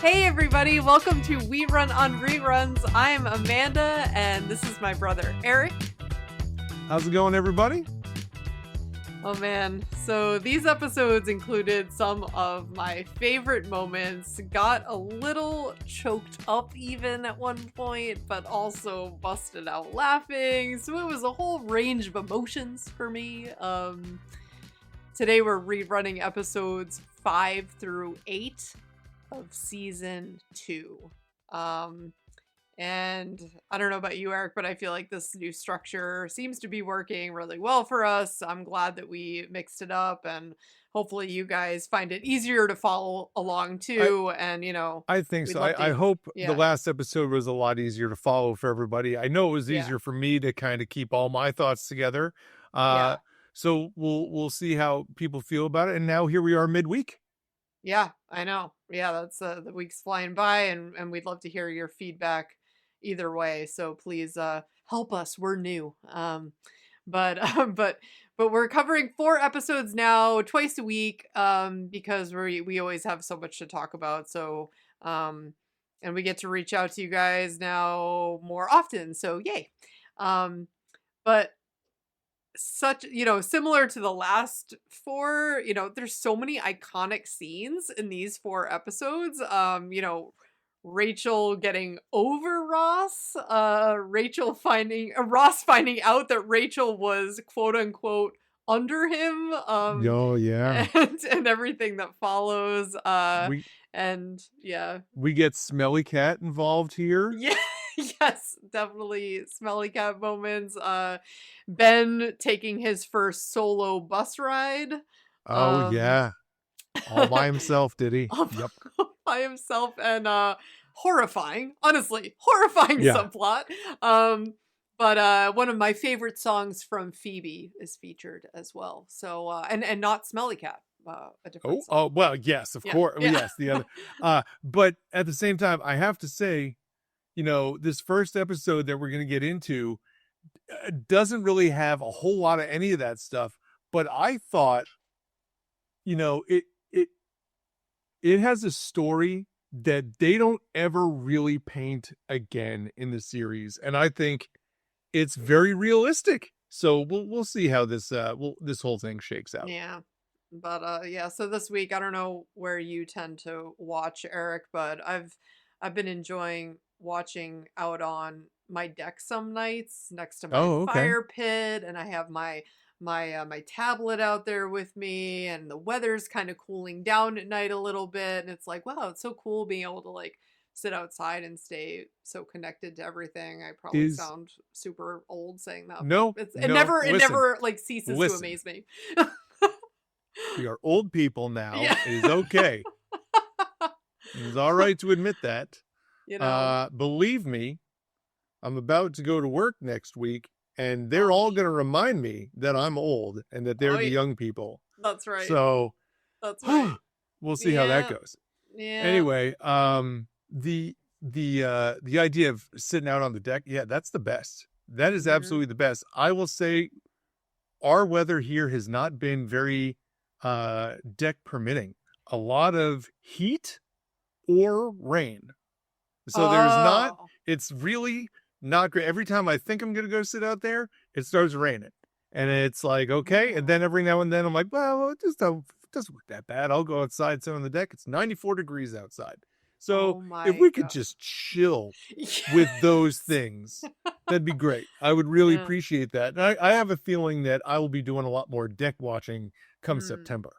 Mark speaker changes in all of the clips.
Speaker 1: Hey everybody, welcome to We Run on Reruns. I'm Amanda, and this is my brother, Eric.
Speaker 2: How's it going, everybody?
Speaker 1: Oh man, so these episodes included some of my favorite moments, got a little choked up even at one point, but also busted out laughing, so it was a whole range of emotions for me. Today we're rerunning episodes 5 through 8 of season 2. And I don't know about you, Eric, but I feel like this new structure seems to be working really well for us. I'm glad that we mixed it up, and hopefully you guys find it easier to follow along too.
Speaker 2: I think so. I hope the last episode was a lot easier to follow for everybody. I know it was easier for me to kind of keep all my thoughts together. So we'll see how people feel about it. And now here we are midweek.
Speaker 1: Yeah, I know. Yeah, that's the week's flying by, and we'd love to hear your feedback either way. So please help us. We're new. But we're covering 4 episodes now, twice a week, because we always have so much to talk about. So and we get to reach out to you guys now more often. So yay. But such, similar to the last 4, there's so many iconic scenes in these 4 episodes. Rachel getting over Ross, Ross finding out that Rachel was quote unquote under him. And everything that follows.
Speaker 2: We get Smelly Cat involved here.
Speaker 1: Yeah. Yes, definitely Smelly Cat moments. Ben taking his first solo bus ride.
Speaker 2: Oh, yeah. All by himself, did he?
Speaker 1: Yep. By himself, and horrifying subplot. But one of my favorite songs from Phoebe is featured as well. So and not Smelly Cat. A different song.
Speaker 2: Oh, well, yes, of course. Yeah. Yes, the other. But at the same time, I have to say, this first episode that we're going to get into doesn't really have a whole lot of any of that stuff. But I thought, it has a story that they don't ever really paint again in the series, and I think it's very realistic. So we'll see how this whole thing shakes out.
Speaker 1: Yeah. But so this week, I don't know where you tend to watch, Eric, but I've been enjoying watching out on my deck some nights next to my fire pit, and I have my tablet out there with me, and the weather's kind of cooling down at night a little bit, and it's like, wow, it's so cool being able to like sit outside and stay so connected to everything. I probably sound super old saying that. It never like ceases to amaze me.
Speaker 2: We are old people now. Yeah. It is okay. It's all right to admit that. Believe me, I'm about to go to work next week, and they're all going to remind me that I'm old and that they're the young people.
Speaker 1: That's right.
Speaker 2: So
Speaker 1: that's right.
Speaker 2: We'll see how that goes.
Speaker 1: Yeah.
Speaker 2: Anyway, the idea of sitting out on the deck, that's the best. That is absolutely the best. I will say our weather here has not been very deck permitting. A lot of heat or rain. So it's really not great. Every time I think I'm going to go sit out there, it starts raining. And it's like, okay. And then every now and then I'm like, well, it doesn't look that bad. I'll go outside, sit on the deck. It's 94 degrees outside. So if we could just chill with those things, that'd be great. I would really appreciate that. And I have a feeling that I will be doing a lot more deck watching come September.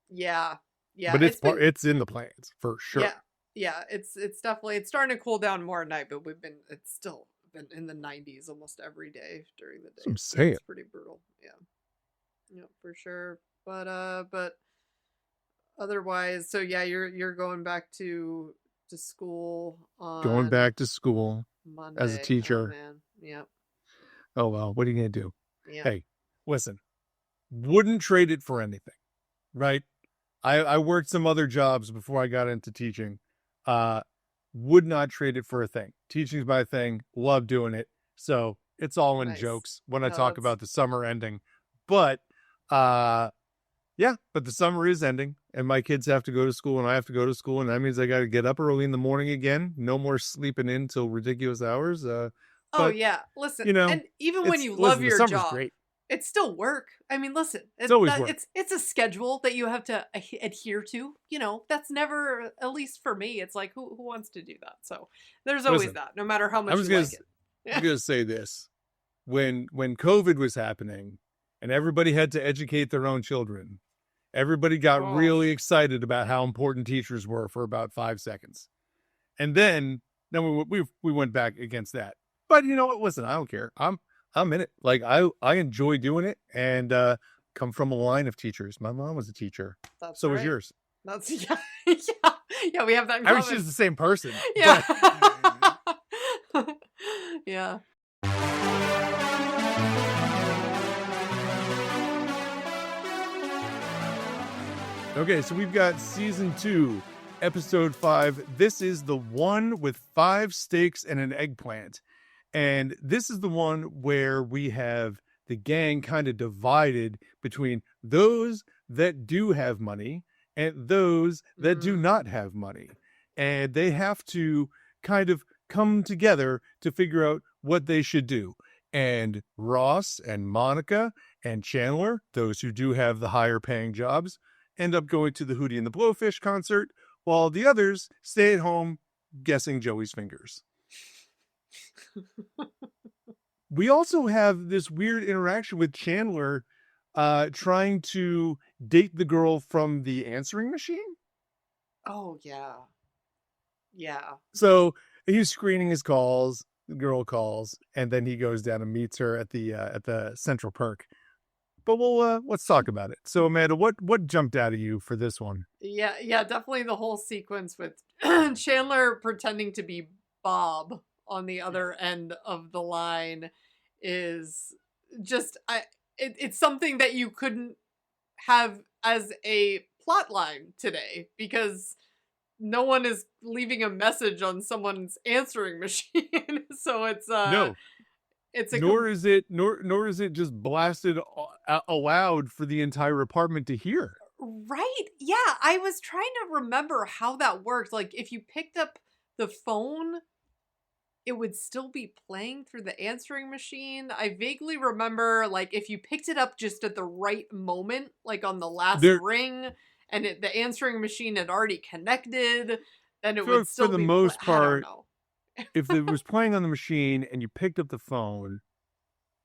Speaker 1: Yeah. Yeah.
Speaker 2: But it's in the plans for sure.
Speaker 1: Yeah. Yeah, it's definitely, it's starting to cool down more at night, but it's still been in the 90s almost every day during the day.
Speaker 2: I'm saying.
Speaker 1: It's pretty brutal. Yeah, for sure. But otherwise, so yeah, you're going back to school on
Speaker 2: going back to school
Speaker 1: Monday
Speaker 2: as a teacher.
Speaker 1: Oh, man. Yeah.
Speaker 2: Oh well, what are you gonna do?
Speaker 1: Yeah.
Speaker 2: Hey, listen, wouldn't trade it for anything, right? I worked some other jobs before I got into teaching. Would not trade it for a thing. Teaching's my thing. Love doing it. So it's all in jokes when I talk about the summer ending. But Yeah, but the summer is ending, and my kids have to go to school, and I have to go to school, and that means I got to get up early in the morning again. No more sleeping in till ridiculous hours.
Speaker 1: Oh
Speaker 2: But
Speaker 1: yeah, listen,
Speaker 2: you know,
Speaker 1: and even when you love
Speaker 2: listen. The
Speaker 1: your
Speaker 2: summer's
Speaker 1: job,
Speaker 2: great.
Speaker 1: it's still work. I mean, listen,
Speaker 2: It's always work.
Speaker 1: it's a schedule that you have to adhere to. That's never, at least for me, it's like who wants to do that? So there's always
Speaker 2: Listen,
Speaker 1: that, no matter how
Speaker 2: I
Speaker 1: much
Speaker 2: was
Speaker 1: you
Speaker 2: gonna,
Speaker 1: like it.
Speaker 2: I'm gonna say this: when COVID was happening, and everybody had to educate their own children, everybody got
Speaker 1: Oh,
Speaker 2: really excited about how important teachers were for about 5 seconds, and then we went back against that. But you know what? Listen, I don't care. I'm in it. Like I enjoy doing it, and come from a line of teachers. My mom was a teacher.
Speaker 1: that's
Speaker 2: So was
Speaker 1: right.
Speaker 2: yours.
Speaker 1: That's yeah, yeah, yeah. We have that in
Speaker 2: I wish she
Speaker 1: common.
Speaker 2: was the same person.
Speaker 1: Yeah,
Speaker 2: But
Speaker 1: yeah.
Speaker 2: okay, so we've got season 2, episode 5. This is the one with 5 steaks and an eggplant. And this is the one where we have the gang kind of divided between those that do have money and those that do not have money. And they have to kind of come together to figure out what they should do. And Ross and Monica and Chandler, those who do have the higher paying jobs, end up going to the Hootie and the Blowfish concert, while the others stay at home guessing Joey's fingers. We also have this weird interaction with Chandler trying to date the girl from the answering machine.
Speaker 1: Oh yeah, yeah.
Speaker 2: So he's screening his calls, the girl calls, and then he goes down and meets her at the Central Perk. But let's talk about it. So Amanda, what jumped out at you for this one?
Speaker 1: Yeah, definitely the whole sequence with Chandler pretending to be Bob on the other end of the line is just it's something that you couldn't have as a plot line today because no one is leaving a message on someone's answering machine. So
Speaker 2: No,
Speaker 1: it's a
Speaker 2: nor is it just blasted aloud for the entire apartment to hear.
Speaker 1: right. Yeah, I was trying to remember how that worked. Like if you picked up the phone, it would still be playing through the answering machine. I vaguely remember like if you picked it up just at the right moment, like on the last ring, and the answering machine had already connected, then it would still
Speaker 2: for the
Speaker 1: be
Speaker 2: most
Speaker 1: I don't
Speaker 2: part,
Speaker 1: know.
Speaker 2: if it was playing on the machine and you picked up the phone,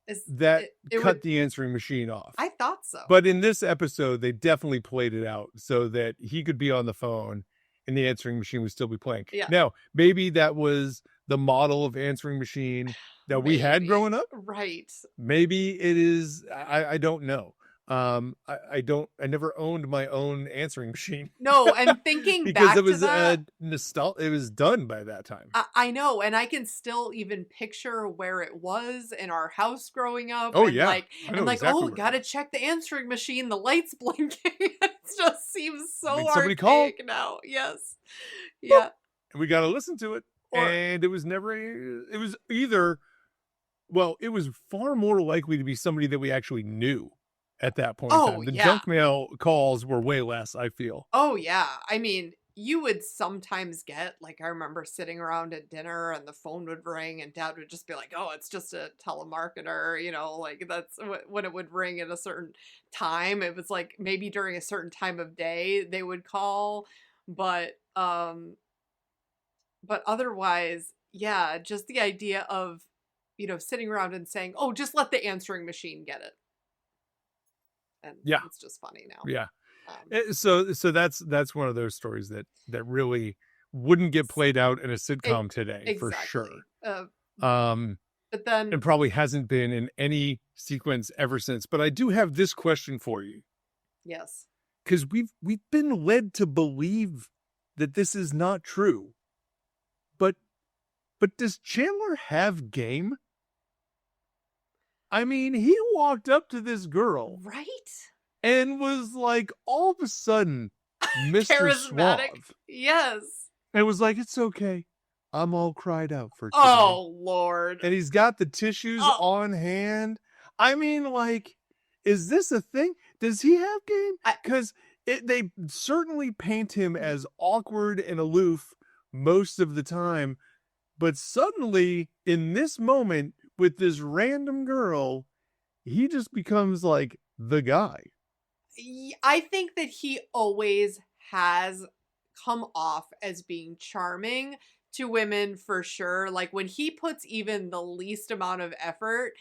Speaker 1: Is
Speaker 2: that
Speaker 1: it
Speaker 2: cut
Speaker 1: would,
Speaker 2: the answering machine off.
Speaker 1: I thought so.
Speaker 2: But in this episode, they definitely played it out so that he could be on the phone and the answering machine would still be playing.
Speaker 1: Yeah.
Speaker 2: Now, maybe that was the model of answering machine that we had growing up.
Speaker 1: Right.
Speaker 2: Maybe it is. I don't know. I never owned my own answering machine.
Speaker 1: No, and thinking
Speaker 2: because
Speaker 1: back
Speaker 2: it was
Speaker 1: to that,
Speaker 2: it was done by that time.
Speaker 1: I know, and I can still even picture where it was in our house growing up.
Speaker 2: Oh
Speaker 1: and
Speaker 2: yeah,
Speaker 1: like,
Speaker 2: I know
Speaker 1: and like,
Speaker 2: exactly
Speaker 1: oh, gotta check the answering machine. The light's blinking. It just seems so
Speaker 2: Did somebody call?
Speaker 1: archaic now. Yes, yeah.
Speaker 2: And we got to listen to it, and it was never. It was either. Well, it was far more likely to be somebody that we actually knew at that point in time. The junk mail calls were way less, I feel.
Speaker 1: Oh, yeah. I mean, you would sometimes get, like, I remember sitting around at dinner and the phone would ring and dad would just be like, oh, it's just a telemarketer, like that's when it would ring at a certain time. It was like maybe during a certain time of day they would call, but otherwise, yeah, just the idea of, sitting around and saying, oh, just let the answering machine get it. And
Speaker 2: yeah,
Speaker 1: it's just funny now.
Speaker 2: Yeah. So that's one of those stories that really wouldn't get played out in a sitcom today, for sure.
Speaker 1: But then
Speaker 2: it probably hasn't been in any sequence ever since. But I do have this question for you.
Speaker 1: Yes.
Speaker 2: Because we've been led to believe that this is not true. But does Chandler have game? I mean, he walked up to this girl.
Speaker 1: Right?
Speaker 2: And was like, all of a sudden, Mr. Suave.
Speaker 1: Yes.
Speaker 2: And was like, it's okay. I'm all cried out for today.
Speaker 1: Oh, Lord.
Speaker 2: And he's got the tissues on hand. I mean, like, is this a thing? Does he have game?
Speaker 1: I-
Speaker 2: Because they certainly paint him as awkward and aloof most of the time, but suddenly in this moment with this random girl, he just becomes like the guy.
Speaker 1: I think that he always has come off as being charming to women for sure. Like when he puts even the least amount of effort,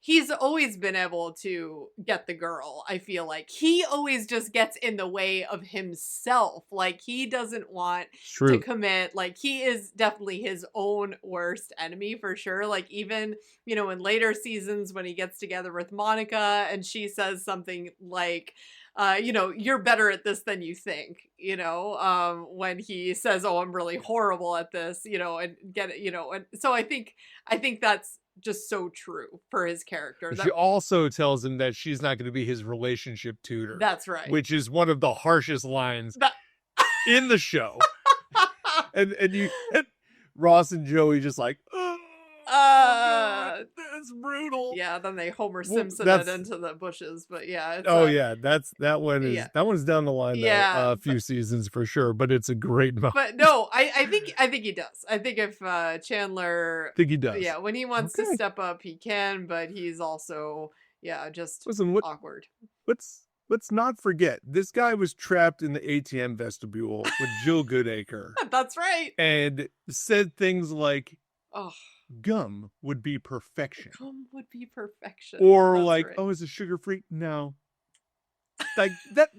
Speaker 1: he's always been able to get the girl. I feel like he always just gets in the way of himself. Like he doesn't want to commit. Like he is definitely his own worst enemy for sure. Like even, you know, in later seasons when he gets together with Monica and she says something like, you know, you're better at this than you think, you know, when he says, oh, I'm really horrible at this, you know, and get it, you know, and so I think that's just so true for his character.
Speaker 2: She also tells him that she's not going to be his relationship tutor.
Speaker 1: That's right.
Speaker 2: Which is one of the harshest lines in the show. and Ross and Joey just like, that's brutal.
Speaker 1: Yeah, then they Homer Simpson it into the bushes, but yeah. It's,
Speaker 2: that one's down the line. A few seasons for sure, but it's a great moment.
Speaker 1: But no, I think he does. I think if Chandler,
Speaker 2: I think he does.
Speaker 1: Yeah, when he wants to step up, he can, but he's also just awkward.
Speaker 2: Let's not forget, this guy was trapped in the ATM vestibule with Jill Goodacre.
Speaker 1: That's right.
Speaker 2: And said things like,
Speaker 1: oh,
Speaker 2: gum would be perfection.
Speaker 1: Gum would be perfection.
Speaker 2: Or that's like, right. Oh, is it sugar-free? No. Like that.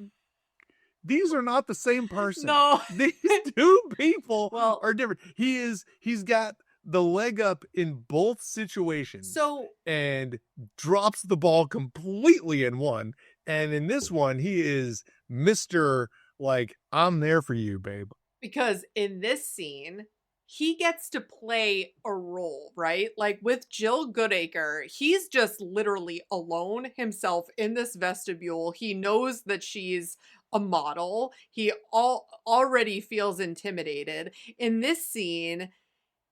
Speaker 2: These are not the same person.
Speaker 1: No.
Speaker 2: These two people are different. He's got the leg up in both situations. And drops the ball completely in one. And in this one, he is Mr. like, I'm there for you, babe.
Speaker 1: Because in this scene, he gets to play a role, right? Like with Jill Goodacre, he's just literally alone himself in this vestibule. He knows that she's a model. He already feels intimidated. In this scene,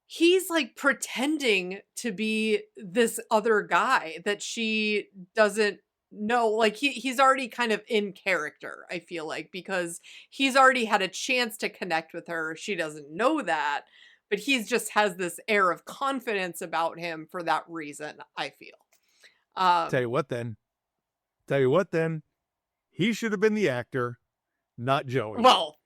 Speaker 1: he's like pretending to be this other guy that she doesn't know. Like he's already kind of in character, I feel like, because he's already had a chance to connect with her. She doesn't know that. But he just has this air of confidence about him for that reason, I feel.
Speaker 2: Tell you what then. He should have been the actor, not Joey.
Speaker 1: Well,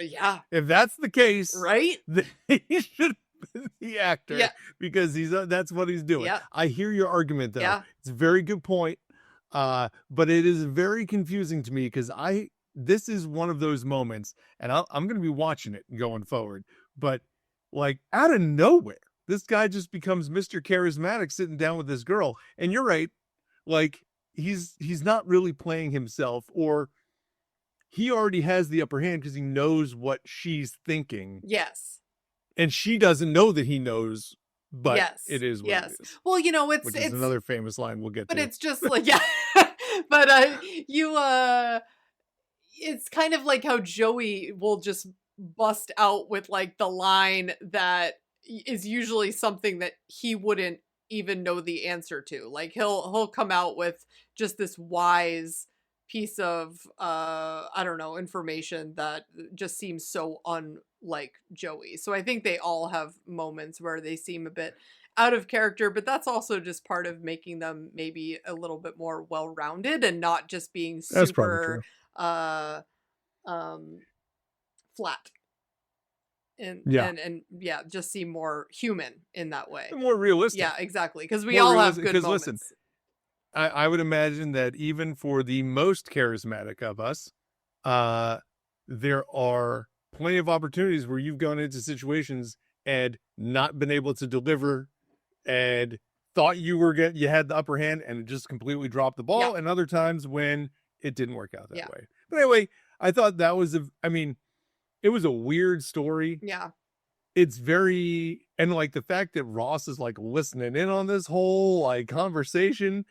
Speaker 1: yeah.
Speaker 2: If that's the case,
Speaker 1: right?
Speaker 2: Then he should have been the actor because that's what he's doing.
Speaker 1: Yeah.
Speaker 2: I hear your argument, though.
Speaker 1: Yeah.
Speaker 2: It's a very good point. But it is very confusing to me because this is one of those moments, and I'm going to be watching it going forward. But like out of nowhere, this guy just becomes Mr. Charismatic sitting down with this girl. And you're right. Like he's not really playing himself, or he already has the upper hand because he knows what she's thinking.
Speaker 1: Yes.
Speaker 2: And she doesn't know that he knows, but it is what it is.
Speaker 1: Well, you know,
Speaker 2: which is another famous line we'll get to.
Speaker 1: But it's just like, but it's kind of like how Joey will just bust out with like the line that is usually something that he wouldn't even know the answer to. Like he'll come out with just this wise piece of I don't know, information that just seems so unlike Joey. So I think they all have moments where they seem a bit out of character, but that's also just part of making them maybe a little bit more well-rounded and not just being super flat. And just seem more human in that way.
Speaker 2: More realistic.
Speaker 1: Yeah, exactly. Because we all have good moments.
Speaker 2: Listen, I would imagine that even for the most charismatic of us, there are plenty of opportunities where you've gone into situations and not been able to deliver and thought you had the upper hand and just completely dropped the ball. Yeah. And other times when it didn't work out that way. But anyway, I thought that was it was a weird story.
Speaker 1: Yeah.
Speaker 2: It's very, and like the fact that Ross is like listening in on this whole like conversation,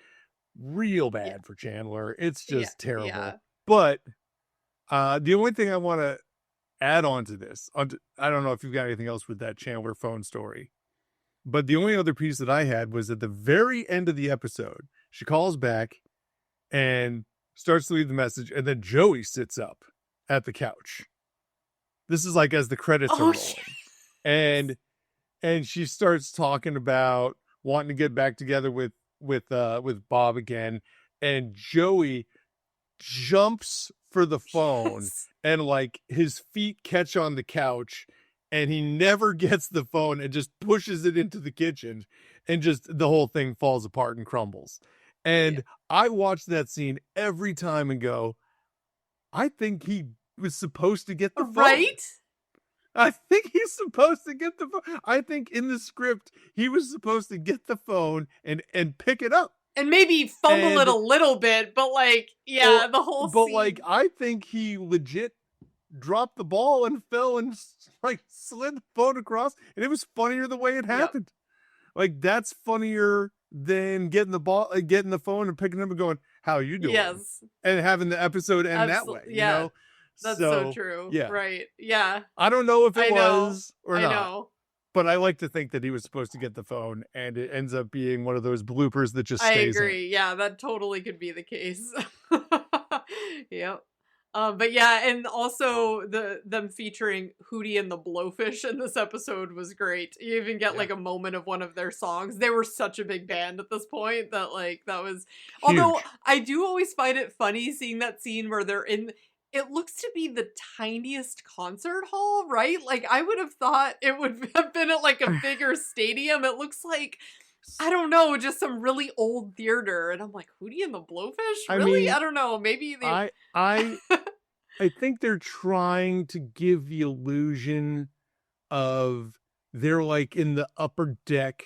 Speaker 2: real bad for Chandler. It's just terrible. Yeah. But the only thing I want to add on to this, I don't know if you've got anything else with that Chandler phone story, but the only other piece that I had was at the very end of the episode, she calls back and starts to leave the message, and then Joey sits up at the couch. This is like as the credits are rolling. And she starts talking about wanting to get back together with Bob again. And Joey jumps for the phone and like his feet catch on the couch and he never gets the phone and just pushes it into the kitchen and just the whole thing falls apart and crumbles. And I watch that scene every time and go, I think he was supposed to get the phone.
Speaker 1: Right?
Speaker 2: I think he's supposed to get the phone. I think in the script, he was supposed to get the phone and pick it up.
Speaker 1: And maybe fumble it a little bit, but like, the whole scene.
Speaker 2: But like, I think he legit dropped the ball and fell and like slid the phone across. And it was funnier the way it happened. Like, that's funnier than getting the phone and picking it up and going, how are you doing?
Speaker 1: Yes.
Speaker 2: And having the episode end that way.
Speaker 1: Yeah.
Speaker 2: You know?
Speaker 1: That's so true.
Speaker 2: Yeah.
Speaker 1: Right. Yeah.
Speaker 2: I don't know if it was or not.
Speaker 1: I know.
Speaker 2: But I like to think that he was supposed to get the phone, and it ends up being one of those bloopers that just stays in.
Speaker 1: I agree. Yeah, that totally could be the case. Yep. But yeah, and also them featuring Hootie and the Blowfish in this episode was great. You even get like a moment of one of their songs. They were such a big band at this point that like that was.
Speaker 2: Huge.
Speaker 1: Although I do always find it funny seeing that scene where they're in. It looks to be the tiniest concert hall, right? Like, I would have thought it would have been at, like, a bigger stadium. It looks like, I don't know, just some really old theater. And I'm like, Hootie and the Blowfish? Really? I don't know. Maybe they...
Speaker 2: I think they're trying to give the illusion of they're, like, in the upper deck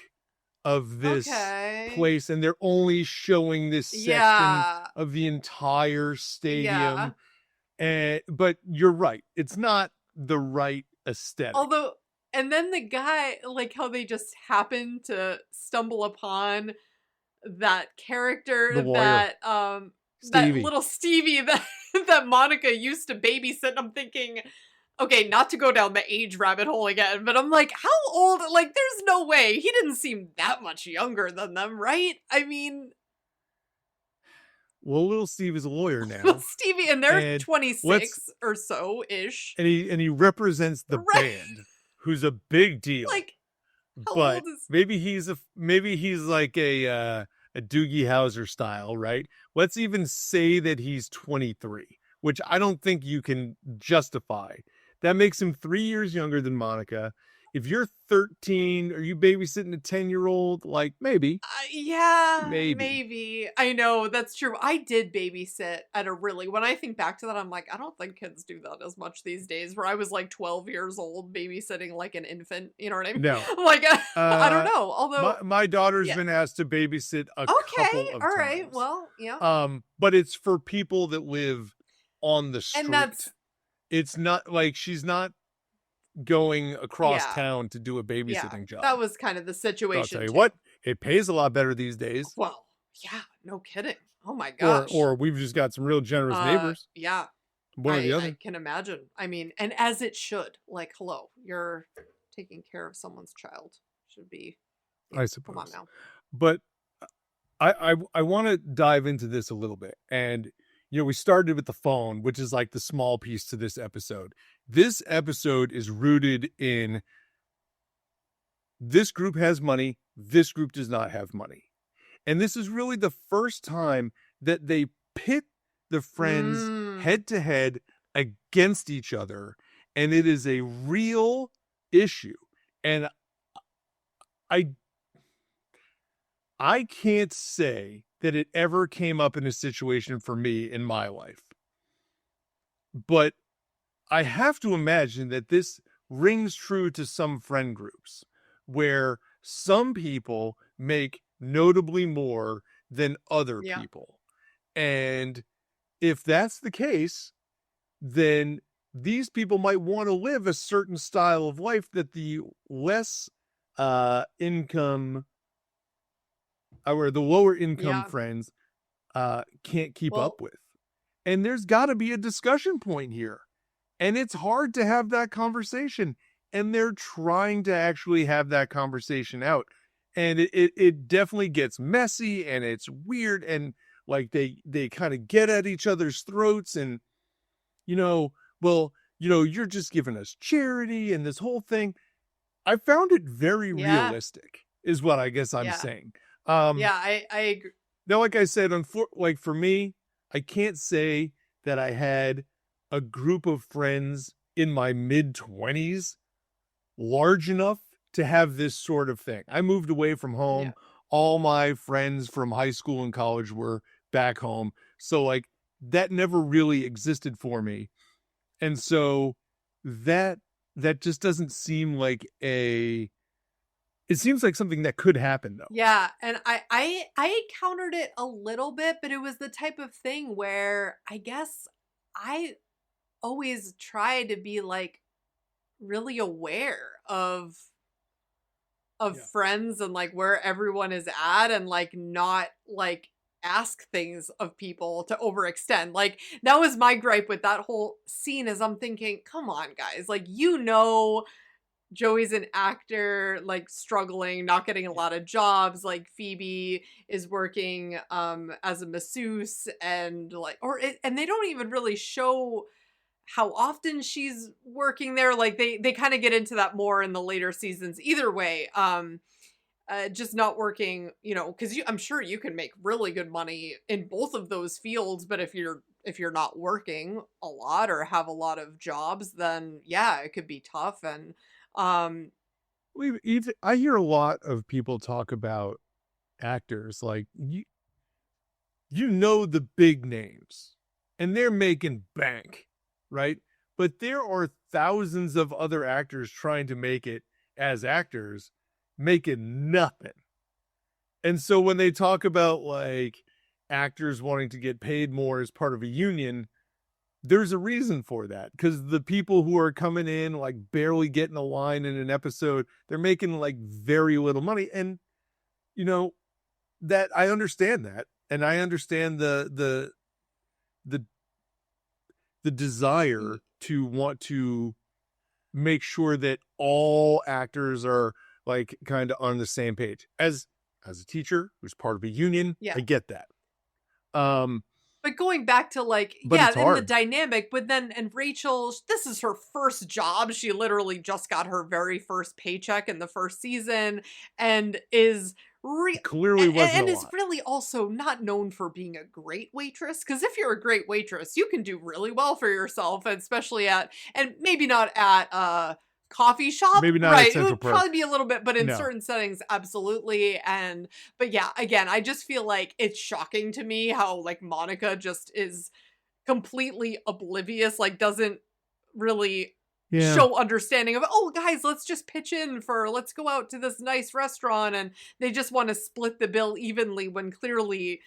Speaker 2: of this place. And they're only showing this section of the entire stadium.
Speaker 1: Yeah.
Speaker 2: But you're right. It's not the right aesthetic.
Speaker 1: Although, and then the guy, like how they just happen to stumble upon that character, that little Stevie that Monica used to babysit. And I'm thinking, okay, not to go down the age rabbit hole again, but I'm like, how old? Like, there's no way. He didn't seem that much younger than them, right? I mean...
Speaker 2: Well, little Steve is a lawyer now.
Speaker 1: Well, Stevie, and they're 26 or so-ish.
Speaker 2: And he represents the band, who's a big deal.
Speaker 1: Like,
Speaker 2: but maybe he's like a Doogie Howser style, right? Let's even say that he's 23, which I don't think you can justify. That makes him 3 years younger than Monica. If you're 13, are you babysitting a 10-year-old? Like, maybe.
Speaker 1: Maybe. I know, that's true. I did babysit when I think back to that, I'm like, I don't think kids do that as much these days, where I was like 12 years old babysitting like an infant. You know what I mean?
Speaker 2: No.
Speaker 1: Like, I don't know. Although
Speaker 2: my daughter's been asked to babysit a couple of times.
Speaker 1: All right. Well, yeah.
Speaker 2: But it's for people that live on the street.
Speaker 1: And
Speaker 2: it's not like she's not going across town to do a babysitting job.
Speaker 1: That was kind of the situation.
Speaker 2: I'll tell you what, it pays a lot better these days.
Speaker 1: Well, yeah, no kidding. Oh my gosh.
Speaker 2: Or we've just got some real generous neighbors.
Speaker 1: Yeah.
Speaker 2: One or the other.
Speaker 1: I can imagine. I mean, and as it should. Like, hello, you're taking care of someone's child. Should be.
Speaker 2: I suppose.
Speaker 1: Come on now.
Speaker 2: But I want to dive into this a little bit. And we started with the phone, which is like the small piece to this episode. This episode is rooted in this group has money, this group does not have money. And this is really the first time that they pit the friends head to head against each other. And it is a real issue. And I can't say that it ever came up in a situation for me in my life. But I have to imagine that this rings true to some friend groups where some people make notably more than other people. And if that's the case, then these people might want to live a certain style of life that the less income or the lower income friends can't keep up with. And there's got to be a discussion point here. And it's hard to have that conversation. And they're trying to actually have that conversation out. And it definitely gets messy and it's weird. And like they kind of get at each other's throats and, well, you're just giving us charity and this whole thing. I found it very
Speaker 1: Yeah.
Speaker 2: realistic is what I guess I'm
Speaker 1: Yeah.
Speaker 2: saying.
Speaker 1: Yeah, I agree.
Speaker 2: Now, like I said, like for me, I can't say that I had a group of friends in my mid-20s large enough to have this sort of thing. I moved away from home.
Speaker 1: Yeah.
Speaker 2: All my friends from high school and college were back home. So like that never really existed for me. And so that just doesn't seem like it seems like something that could happen though.
Speaker 1: Yeah, and I encountered it a little bit, but it was the type of thing where I guess I always try to be like really aware of
Speaker 2: Yeah.
Speaker 1: friends and like where everyone is at and like not like ask things of people to overextend. Like that was my gripe with that whole scene is I'm thinking, come on guys, like Joey's an actor, like struggling, not getting a lot of jobs. Like Phoebe is working as a masseuse and like and they don't even really show how often she's working there. Like they kind of get into that more in the later seasons. Either way, just not working, because I'm sure you can make really good money in both of those fields, but if you're not working a lot or have a lot of jobs, then yeah, it could be tough. And
Speaker 2: I hear a lot of people talk about actors like the big names and they're making bank, right? But there are thousands of other actors trying to make it as actors, making nothing. And so when they talk about like actors wanting to get paid more as part of a union, there's a reason for that, because the people who are coming in like barely getting a line in an episode, they're making like very little money. And that I understand that, and I understand the desire to want to make sure that all actors are like kind of on the same page. As a teacher who's part of a union,
Speaker 1: Yeah.
Speaker 2: I get that.
Speaker 1: But going back to like,
Speaker 2: But
Speaker 1: yeah,
Speaker 2: it's
Speaker 1: in
Speaker 2: hard.
Speaker 1: the dynamic, but then, and Rachel, this is her first job. She literally just got her very first paycheck in the first season and is
Speaker 2: Clearly wasn't
Speaker 1: and
Speaker 2: a
Speaker 1: is
Speaker 2: lot.
Speaker 1: really also not known for being a great waitress. Because if you're a great waitress, you can do really well for yourself, and especially and maybe not at coffee shop,
Speaker 2: Maybe not at
Speaker 1: right? It
Speaker 2: Central
Speaker 1: would
Speaker 2: Park.
Speaker 1: probably be a little bit, but in
Speaker 2: No.
Speaker 1: certain settings, absolutely. But yeah, again, I just feel like it's shocking to me how like Monica just is completely oblivious, like doesn't really show understanding of, oh guys, let's just pitch in let's go out to this nice restaurant, and they just want to split the bill evenly when clearly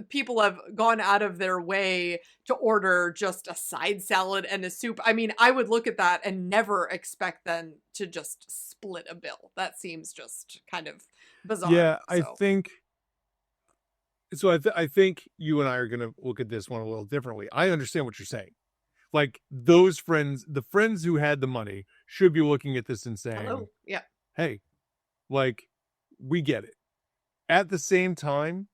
Speaker 1: people have gone out of their way to order just a side salad and a soup. I mean, I would look at that and never expect them to just split a bill. That seems just kind of bizarre.
Speaker 2: Yeah, I think so. I think you and I are going to look at this one a little differently. I understand what you're saying. Like those friends, the friends who had the money should be looking at this and saying,
Speaker 1: hello, yeah,
Speaker 2: hey, like we get it. At the same time,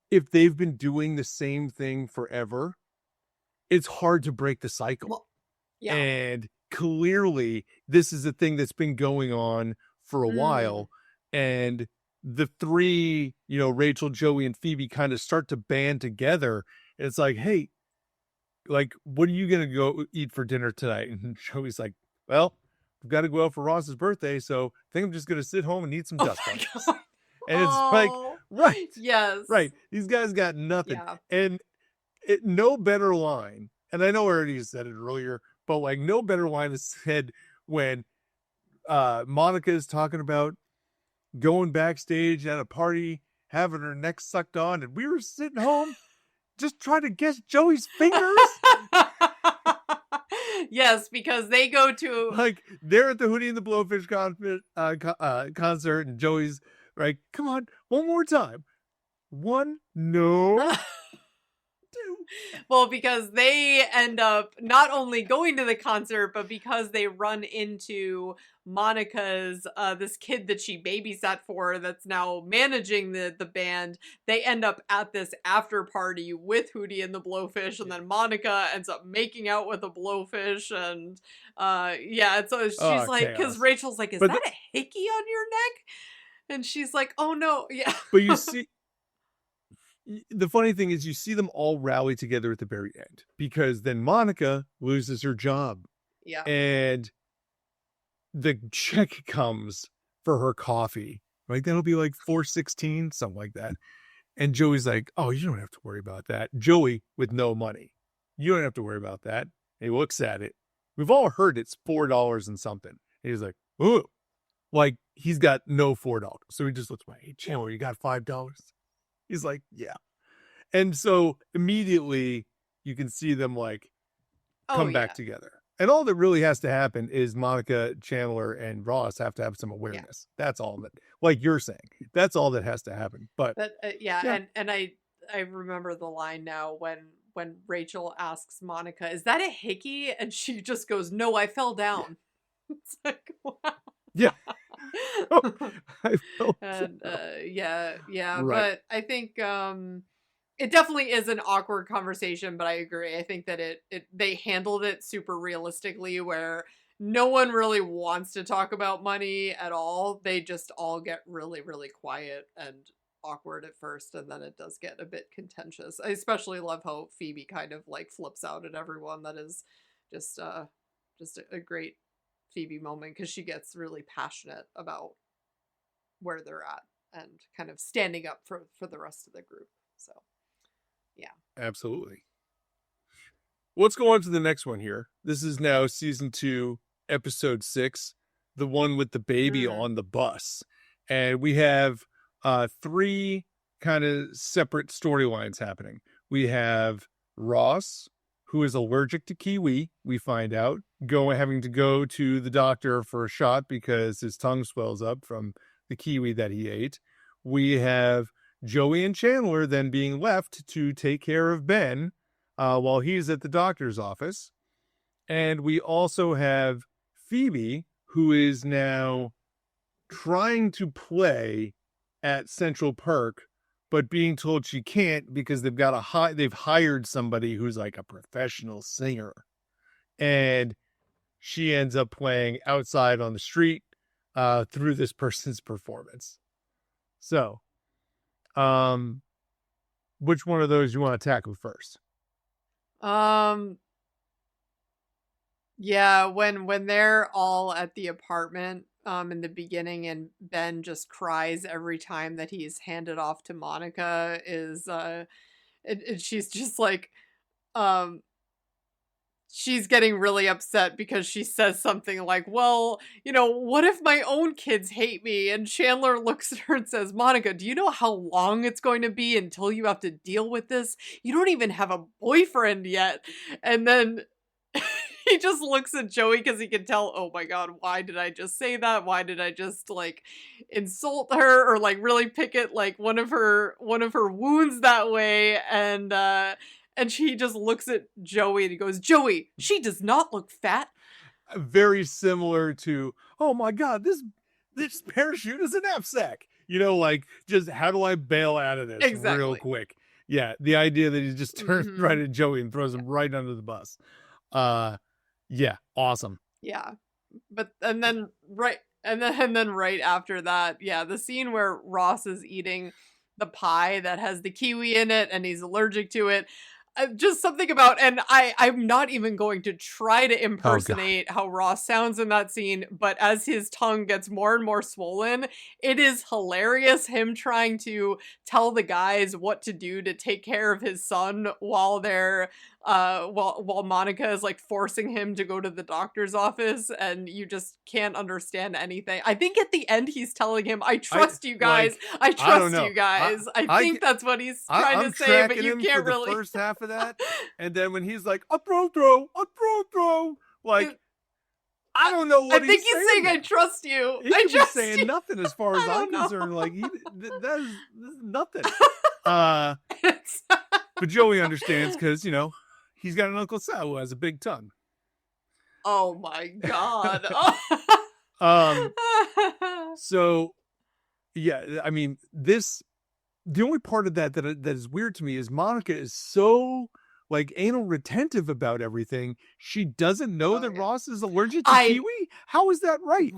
Speaker 2: if they've been doing the same thing forever, it's hard to break the cycle.
Speaker 1: well, yeah,
Speaker 2: And clearly this is a thing that's been going on for a while. And the three, Rachel, Joey, and Phoebe kind of start to band together. And it's like, hey, like, what are you going to go eat for dinner tonight? And Joey's like, well, I've got to go out for Ross's birthday. So I think I'm just going to sit home and eat some dust bunnies. And it's like, right.
Speaker 1: Yes.
Speaker 2: Right. These guys got nothing.
Speaker 1: Yeah.
Speaker 2: And no better line. And I know I already said it earlier, but like no better line is said when Monica is talking about going backstage at a party, having her neck sucked on, and we were sitting home just trying to guess Joey's fingers.
Speaker 1: Yes, because they go to
Speaker 2: like they're at the Hootie and the Blowfish concert, and Joey's like, come on, one more time. One, no. Two.
Speaker 1: Well, because they end up not only going to the concert, but because they run into Monica's this kid that she babysat for that's now managing the band, they end up at this after party with Hootie and the Blowfish, and then Monica ends up making out with the Blowfish, and and so she's like, because
Speaker 2: chaos.
Speaker 1: Rachel's like, is
Speaker 2: But
Speaker 1: that a hickey on your neck? And she's like, oh no, yeah.
Speaker 2: But you see, the funny thing is you see them all rally together at the very end, because then Monica loses her job.
Speaker 1: Yeah.
Speaker 2: And the check comes for her coffee. Right? That'll be like $4.16, something like that. And Joey's like, oh, you don't have to worry about that. Joey with no money. You don't have to worry about that. And he looks at it. We've all heard it's $4 and something. And he's like, ooh. Like, he's got no $4. So he just looks like, hey, Chandler, you got $5? He's like, yeah. And so immediately you can see them like come back together. And all that really has to happen is Monica, Chandler, and Ross have to have some awareness. Yeah. That's all that, like you're saying, that's all that has to happen. But
Speaker 1: and I remember the line now when Rachel asks Monica, is that a hickey? And she just goes, no, I fell down. Yeah. It's like, wow.
Speaker 2: Yeah.
Speaker 1: And
Speaker 2: right.
Speaker 1: But I think it definitely is an awkward conversation, but I agree. I think that they handled it super realistically, where no one really wants to talk about money at all. They just all get really, really quiet and awkward at first, and then it does get a bit contentious. I especially love how Phoebe kind of like flips out at everyone. That is just a great Phoebe moment, because she gets really passionate about where they're at and kind of standing up for the rest of the group. So yeah,
Speaker 2: absolutely. Let's go on to the next one here. This is now season 2, episode 6, the one with the baby on the bus. And we have 3 kind of separate storylines happening. We have Ross, who is allergic to kiwi, we find out, having to go to the doctor for a shot because his tongue swells up from the kiwi that he ate. We have Joey and Chandler then being left to take care of Ben while he's at the doctor's office. And we also have Phoebe, who is now trying to play at Central Perk, but being told she can't because they've hired somebody who's like a professional singer. And she ends up playing outside on the street through this person's performance. So, which one of those you want to tackle first?
Speaker 1: Yeah, when they're all at the apartment in the beginning, and Ben just cries every time that he's handed off to Monica, and she's just like, she's getting really upset because she says something like, well, what if my own kids hate me? And Chandler looks at her and says, Monica, do you know how long it's going to be until you have to deal with this? You don't even have a boyfriend yet. And then he just looks at Joey because he can tell, oh my God, why did I just say that? Why did I just like insult her or like really pick it like one of her wounds that way? And she just looks at Joey and he goes, Joey, she does not look fat.
Speaker 2: Very similar to, oh my God, this parachute is a knapsack. Like, just how do I bail out of this real quick? Yeah, the idea that he just turns right at Joey and throws him right under the bus. Yeah, awesome.
Speaker 1: Yeah. And then right after that, yeah, the scene where Ross is eating the pie that has the kiwi in it and he's allergic to it. Just something about, and I'm not even going to try to impersonate how Ross sounds in that scene, but as his tongue gets more and more swollen, it is hilarious, him trying to tell the guys what to do to take care of his son while they're while Monica is like forcing him to go to the doctor's office, and you just can't understand anything. I think at the end he's telling him, I trust you guys. I trust you guys. I think that's what he's trying to say, but you can't really.
Speaker 2: The first half of that, and then when he's like, a throw, like, I don't know what
Speaker 1: I think he's saying. I trust you.
Speaker 2: He
Speaker 1: I
Speaker 2: just saying nothing as far as I'm concerned. Like, that is nothing. But Joey understands because, he's got an Uncle Sal who has a big tongue.
Speaker 1: Oh my God.
Speaker 2: So, yeah, I mean, the only part of that is weird to me is Monica is so anal retentive about everything. She doesn't know that Ross is allergic to kiwi. How is that right?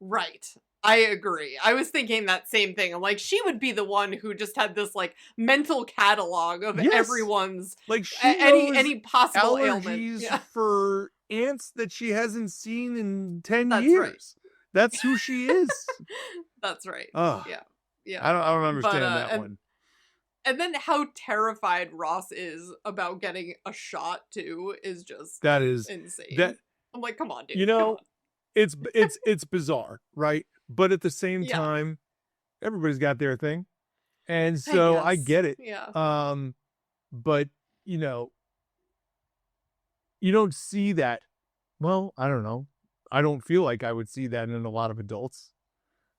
Speaker 1: Right. I agree. I was thinking that same thing. I'm like, she would be the one who just had this mental catalog of everyone's any possible ailment
Speaker 2: for ants that she hasn't seen in 10 years. Right. That's who she is.
Speaker 1: That's right. Yeah.
Speaker 2: I don't understand that one.
Speaker 1: And then how terrified Ross is about getting a shot too is just insane. I'm like, come on, dude.
Speaker 2: It's bizarre, right? But at the same time, everybody's got their thing. And so I get it.
Speaker 1: Yeah.
Speaker 2: But you don't see that. Well, I don't know. I don't feel like I would see that in a lot of adults.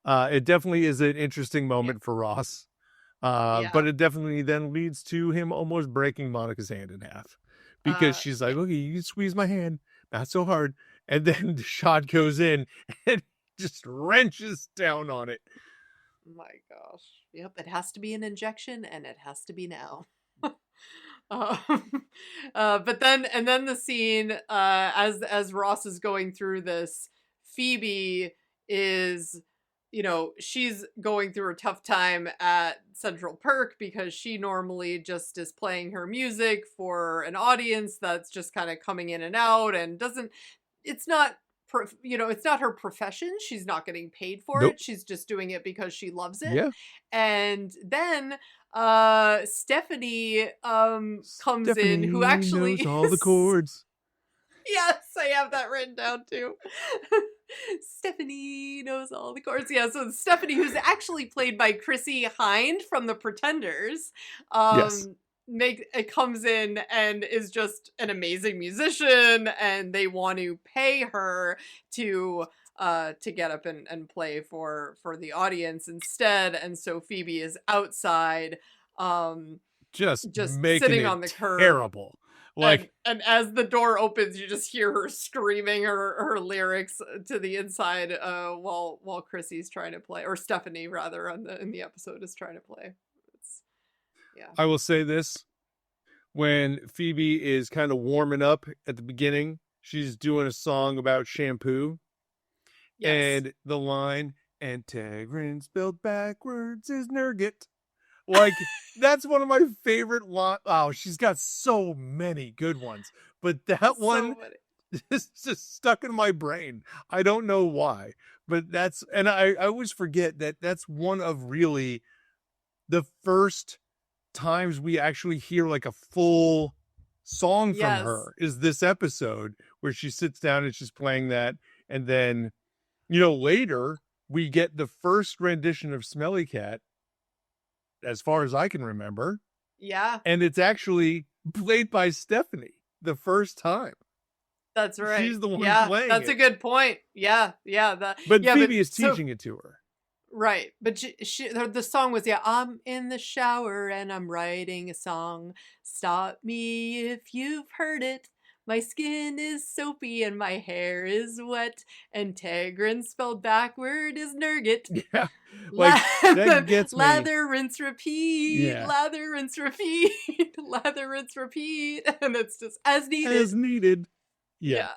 Speaker 2: It definitely is an interesting moment for Ross. But it definitely then leads to him almost breaking Monica's hand in half. Because she's like, okay, you squeeze my hand, not so hard. And then the shot goes in and just wrenches down on it.
Speaker 1: My gosh. Yep, it has to be an injection and it has to be now. But then the scene, as Ross is going through this, Phoebe is, she's going through a tough time at Central Perk because she normally just is playing her music for an audience that's just kind of coming in and out and it's not her profession. She's not getting paid for it. She's just doing it because she loves it.
Speaker 2: Yeah.
Speaker 1: And then Stephanie comes in, who actually
Speaker 2: knows all the chords.
Speaker 1: Yes, I have that written down too. Stephanie knows all the chords. Yeah, so Stephanie, who's actually played by Chrissy Hind from The Pretenders, comes in and is just an amazing musician, and they want to pay her to get up and play for the audience instead. And so Phoebe is outside, just sitting on the curb.
Speaker 2: Terrible.
Speaker 1: And as the door opens, you just hear her screaming her lyrics to the inside, while Chrissy's trying to play, or Stephanie rather, in the episode is trying to play.
Speaker 2: I will say this: when Phoebe is kind of warming up at the beginning, she's doing a song about shampoo, and the line "and Tegrin spelled backwards is Nurgit." That's one of my favorite lines. Oh, she's got so many good ones, but that one is just stuck in my brain. I don't know why, but I always forget that that's one of really the first times we actually hear a full song from her is this episode where she sits down and she's playing that. And then, later we get the first rendition of Smelly Cat, as far as I can remember.
Speaker 1: Yeah.
Speaker 2: And it's actually played by Stephanie the first time.
Speaker 1: That's right.
Speaker 2: She's the one playing
Speaker 1: that's
Speaker 2: it.
Speaker 1: A good point. Yeah.
Speaker 2: But Phoebe is teaching it to her.
Speaker 1: Right. But the song was, I'm in the shower and I'm writing a song. Stop me if you've heard it. My skin is soapy and my hair is wet. And Tegrin spelled backward is Nurgit.
Speaker 2: Yeah. That gets me.
Speaker 1: Lather, rinse, repeat.
Speaker 2: Yeah.
Speaker 1: Lather, rinse, repeat. Lather, rinse, repeat. And it's just as needed.
Speaker 2: As needed. Yeah.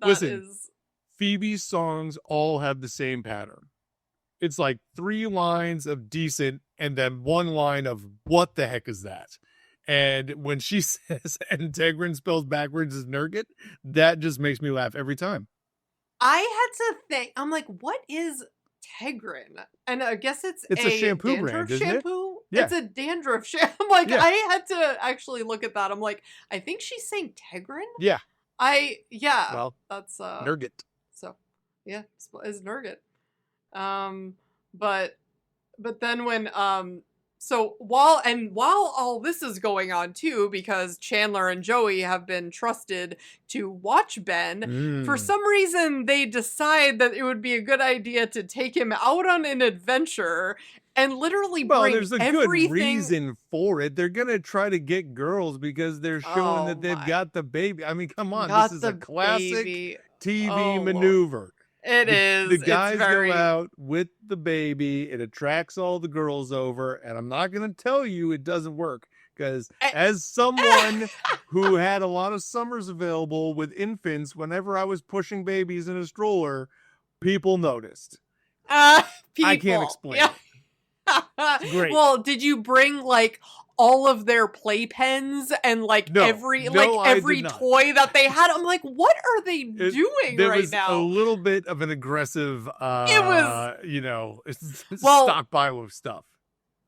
Speaker 2: Listen, Phoebe's songs all have the same pattern. It's 3 lines of decent and then 1 line of what the heck is that? And when she says and Tegrin spells backwards is Nurgit, that just makes me laugh every time.
Speaker 1: I had to think, I'm like, what is Tegrin? And I guess it's
Speaker 2: a shampoo brand, isn't it?
Speaker 1: Yeah. It's a dandruff shampoo. I'm like, I had to actually look at that. I'm like, I think she's saying Tegrin?
Speaker 2: Yeah.
Speaker 1: Well, that's
Speaker 2: Nurgit.
Speaker 1: So, yeah, it's Nurgit. But then when So while all this is going on too, because Chandler and Joey have been trusted to watch Ben, for some reason they decide that it would be a good idea to take him out on an adventure and literally bring
Speaker 2: there's a good reason for it. They're gonna try to get girls because they're showing that they've got the baby. I mean, come on, this is a classic TV maneuver.
Speaker 1: It is.
Speaker 2: The guys go out with the baby. It attracts all the girls over. And I'm not going to tell you it doesn't work. Because as someone who had a lot of summers available with infants, whenever I was pushing babies in a stroller, people noticed. I can't explain it. It's great.
Speaker 1: Well, did you bring like all of their playpens and like every toy that they had? I'm like, what are they doing
Speaker 2: there
Speaker 1: right
Speaker 2: was
Speaker 1: now?
Speaker 2: A little bit of an aggressive, stockpile of stuff.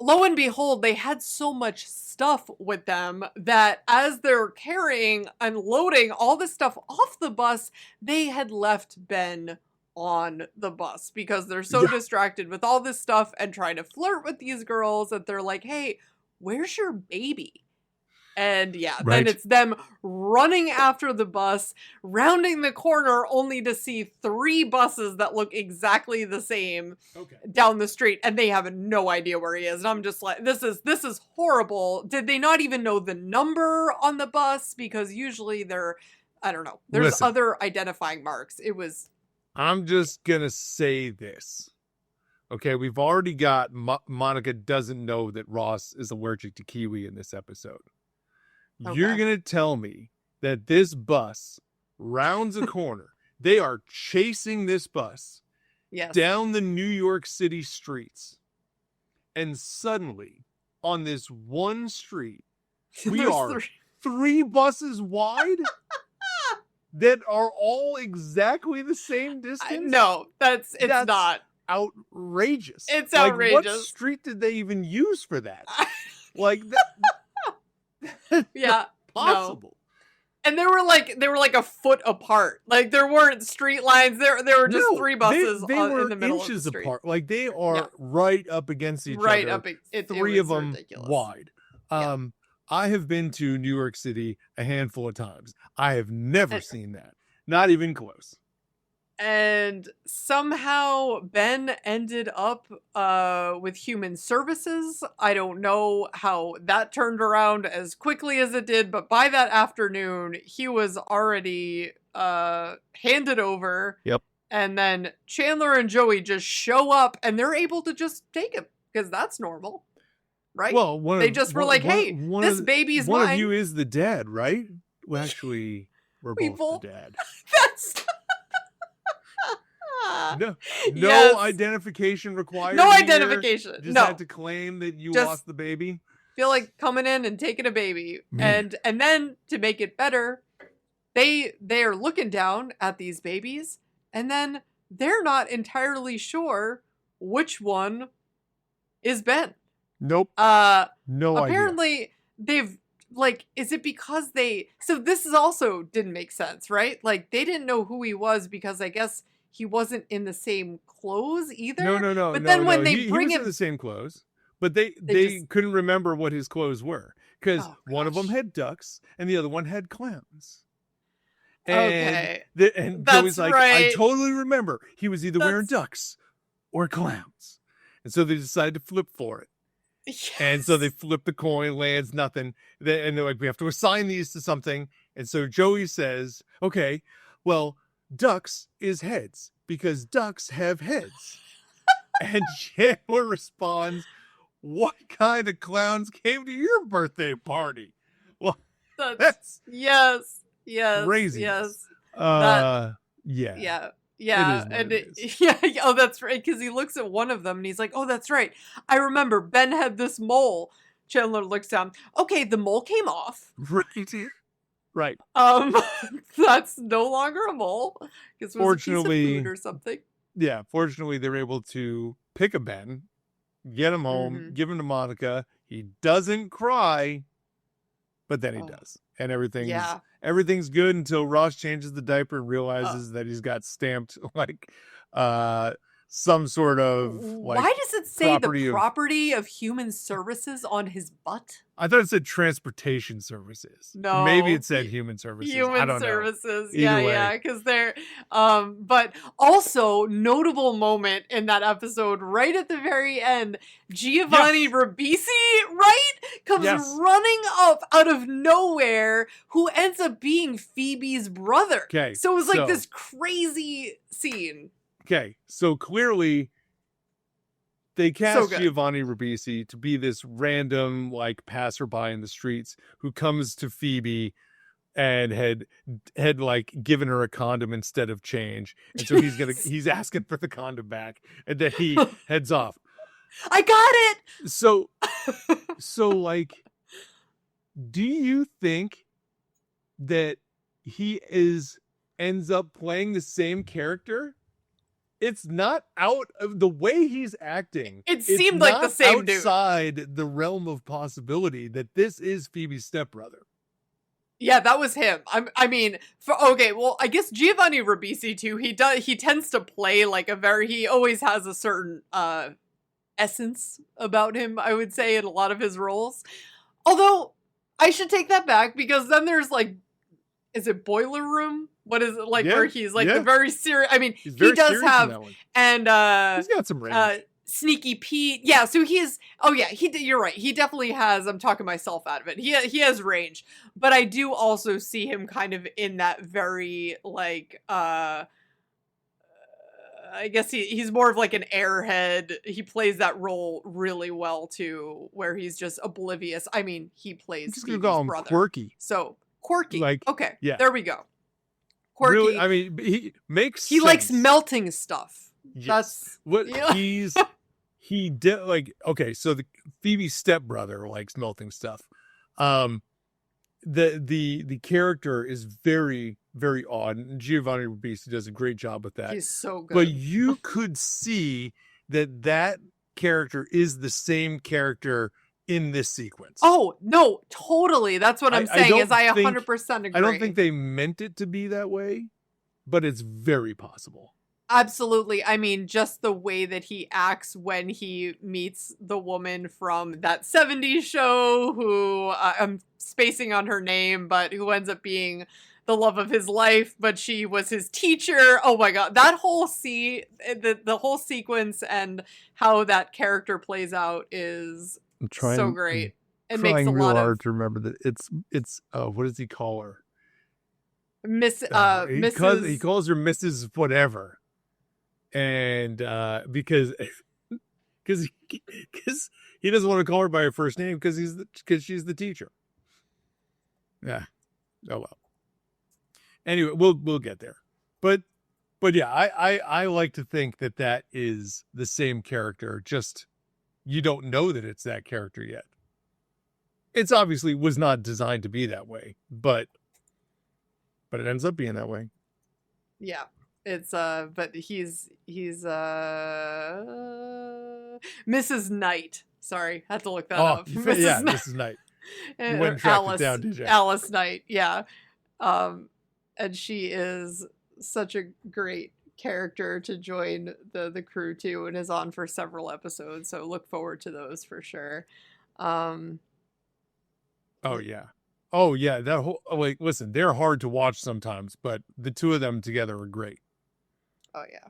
Speaker 1: Lo and behold, they had so much stuff with them that as they're carrying and loading all this stuff off the bus, they had left Ben on the bus because they're so distracted with all this stuff and trying to flirt with these girls that they're like, hey, where's your baby? And then it's them running after the bus, rounding the corner only to see 3 buses that look exactly the same down the street, and they have no idea where he is. And I'm just like, this is horrible. Did they not even know the number on the bus? Because usually I don't know. There's other identifying marks.
Speaker 2: I'm just gonna say this. Okay, we've already got Monica doesn't know that Ross is allergic to kiwi in this episode. Okay. You're going to tell me that this bus rounds a corner. They are chasing this bus down the New York City streets. And suddenly, on this one street, we are 3 buses wide that are all exactly the same distance?
Speaker 1: No, that's not.
Speaker 2: Outrageous.
Speaker 1: It's outrageous.
Speaker 2: What street did they even use for that? Like
Speaker 1: that
Speaker 2: possible.
Speaker 1: No. And they were like a foot apart. Like there weren't street lines. There were just 3 buses
Speaker 2: they were
Speaker 1: in the middle
Speaker 2: inches
Speaker 1: of the street.
Speaker 2: Apart. Like they are right up against each
Speaker 1: right
Speaker 2: other.
Speaker 1: Up,
Speaker 2: 3 of them
Speaker 1: ridiculous.
Speaker 2: wide. I have been to New York City a handful of times. I have never seen that. Not even close.
Speaker 1: And somehow Ben ended up with human services. I don't know how that turned around as quickly as it did, but by that afternoon, he was already handed over.
Speaker 2: Yep.
Speaker 1: And then Chandler and Joey just show up and they're able to just take him because that's normal, right?
Speaker 2: Well,
Speaker 1: hey, this baby's mine.
Speaker 2: One of you is the dad, right? Well, actually, we're both the dad.
Speaker 1: That's...
Speaker 2: No identification required.
Speaker 1: No identification.
Speaker 2: Just had to claim that you lost the baby.
Speaker 1: Feel like coming in and taking a baby. And then to make it better, they are looking down at these babies and then they're not entirely sure which one is Ben.
Speaker 2: Nope. No idea.
Speaker 1: Apparently they've is it because so this is also didn't make sense, right? Like they didn't know who he was because I guess he wasn't in the same clothes either.
Speaker 2: No.
Speaker 1: But then when they bring
Speaker 2: he was
Speaker 1: him
Speaker 2: in the same clothes, but they couldn't remember what his clothes were because one of them had ducks and the other one had clowns. And and Joey's like, I totally remember. He was either wearing ducks or clowns, and so they decided to flip for it.
Speaker 1: Yes.
Speaker 2: And so they flip the coin, lands nothing, and they're like, we have to assign these to something. And so Joey says, okay, well, ducks is heads because ducks have heads. And Chandler responds, what kind of clowns came to your birthday party? Well, that's
Speaker 1: crazy.
Speaker 2: Yes.
Speaker 1: Yeah. Oh, that's right. Because he looks at one of them and he's like, oh, that's right. I remember Ben had this mole. Chandler looks down. Okay, the mole came off.
Speaker 2: Right.
Speaker 1: That's no longer a mole. Because it was a piece of food or something.
Speaker 2: Yeah. Fortunately, they're able to pick a Ben, get him home, give him to Monica. He doesn't cry, but then he does. And everything's good until Ross changes the diaper and realizes that he's got stamped some sort of like.
Speaker 1: Why does it say
Speaker 2: property
Speaker 1: the
Speaker 2: of-
Speaker 1: property of human services on his butt?
Speaker 2: I thought it said transportation services.
Speaker 1: No.
Speaker 2: Maybe it said human services. I
Speaker 1: Human
Speaker 2: don't
Speaker 1: services.
Speaker 2: know.
Speaker 1: Yeah,
Speaker 2: Either way.
Speaker 1: yeah, because they're but also notable moment in that episode right at the very end, Giovanni Ribisi, right? Comes running up out of nowhere, who ends up being Phoebe's brother.
Speaker 2: Okay.
Speaker 1: So it was like this crazy scene.
Speaker 2: Okay, so clearly they cast Giovanni Ribisi to be this random like passerby in the streets who comes to Phoebe and had like given her a condom instead of change, and so he's asking for the condom back, and then he heads off.
Speaker 1: I got it.
Speaker 2: So like, do you think that he ends up playing the same character? It's not out of the way he's acting.
Speaker 1: It seemed like the same dude.
Speaker 2: Outside the realm of possibility that this is Phoebe's stepbrother.
Speaker 1: Yeah, that was him. I mean, I guess Giovanni Ribisi too. He tends to play like he always has a certain essence about him, I would say, in a lot of his roles. Although I should take that back, because then there's like, is it Boiler Room? What is it like where he's like the very serious? I mean, he does have, and
Speaker 2: he's got some range.
Speaker 1: Sneaky Pete. Yeah, so you're right. He definitely has, I'm talking myself out of it. He has range, but I do also see him kind of in that very like I guess he's more of like an airhead. He plays that role really well too, where he's just oblivious. I mean, he plays
Speaker 2: Phoebe's brother. Quirky.
Speaker 1: So quirky.
Speaker 2: Like,
Speaker 1: okay,
Speaker 2: yeah.
Speaker 1: There we go. Quirky.
Speaker 2: Really, I mean, he makes
Speaker 1: He
Speaker 2: sense.
Speaker 1: likes melting stuff.
Speaker 2: Yes.
Speaker 1: That's
Speaker 2: what he did. Like, okay, so the Phoebe's stepbrother likes melting stuff. The character is very, very odd, and Giovanni Ribisi does a great job with that.
Speaker 1: He's so good.
Speaker 2: But you could see that character is the same character in this sequence.
Speaker 1: Oh, no, totally. That's what I'm saying, I 100% agree.
Speaker 2: I don't think they meant it to be that way, but it's very possible.
Speaker 1: Absolutely. I mean, just the way that he acts when he meets the woman from that 70s show who I'm spacing on her name, but who ends up being the love of his life, but she was his teacher. Oh my God. That whole the whole sequence and how that character plays out is so great. It makes a lot
Speaker 2: real hard to remember that it's what does he call her?
Speaker 1: Mrs.
Speaker 2: He calls her Mrs. Whatever. And because he doesn't want to call her by her first name because she's the teacher. Yeah. Oh well. Anyway, we'll get there. But yeah, I like to think that is the same character. Just you don't know that it's that character yet. It's obviously was not designed to be that way, but it ends up being that way.
Speaker 1: Yeah. It's but he's Mrs. Knight. Sorry, had to look that up.
Speaker 2: Mrs. Knight. You went and tracked it down, did you?
Speaker 1: Alice Knight, yeah. And she is such a great character to join the crew too, and is on for several episodes. So look forward to those for sure.
Speaker 2: Oh yeah. That whole listen, they're hard to watch sometimes, but the two of them together are great.
Speaker 1: Oh yeah.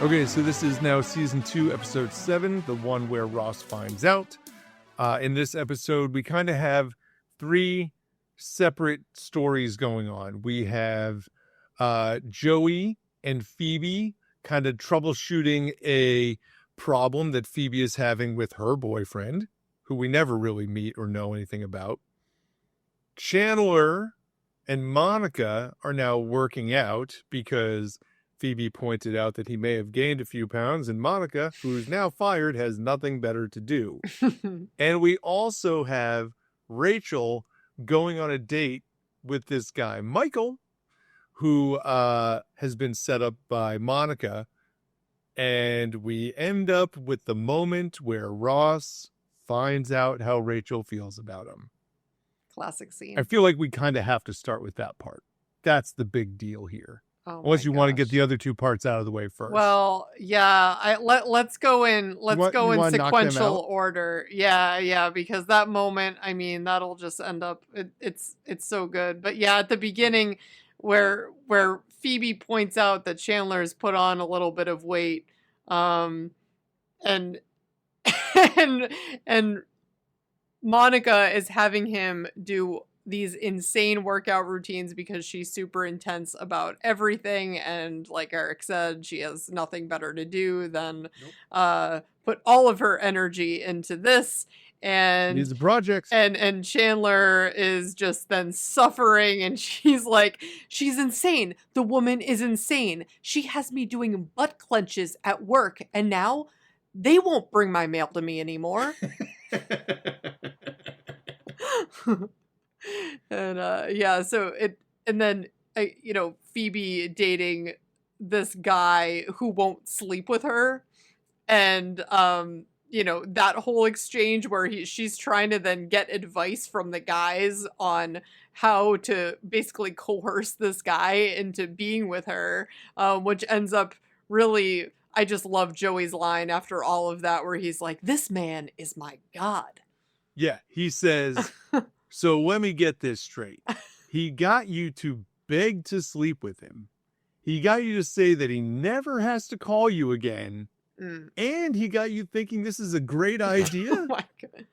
Speaker 2: Okay, so this is now season 2, episode 7, the one where Ross finds out. In this episode, we kind of have 3 separate stories going on. We have Joey and Phoebe kind of troubleshooting a problem that Phoebe is having with her boyfriend, who we never really meet or know anything about. Chandler and Monica are now working out because Phoebe pointed out that he may have gained a few pounds, and Monica, who's now fired, has nothing better to do. And we also have Rachel going on a date with this guy, Michael, who has been set up by Monica. And we end up with the moment where Ross finds out how Rachel feels about him.
Speaker 1: Classic scene.
Speaker 2: I feel like we kind of have to start with that part. That's the big deal here.
Speaker 1: Oh
Speaker 2: Unless you want to get
Speaker 1: gosh.
Speaker 2: the other two parts out of the way first.
Speaker 1: Well, yeah, let's go in sequential order. Yeah, because that moment, I mean, that'll just end up it's so good. But yeah, at the beginning where Phoebe points out that Chandler's put on a little bit of weight, and and Monica is having him do these insane workout routines because she's super intense about everything, and like Eric said, she has nothing better to do than put all of her energy into this. And
Speaker 2: these projects,
Speaker 1: and Chandler is just then suffering, and she's like, she's insane. The woman is insane. She has me doing butt clenches at work, and now they won't bring my mail to me anymore. And and then Phoebe dating this guy who won't sleep with her, and that whole exchange where she's trying to then get advice from the guys on how to basically coerce this guy into being with her, which ends up really, I just love Joey's line after all of that where he's like, "This man is my god."
Speaker 2: Yeah, he says, so let me get this straight. He got you to beg to sleep with him. He got you to say that he never has to call you again. And he got you thinking this is a great idea?
Speaker 1: Oh my god.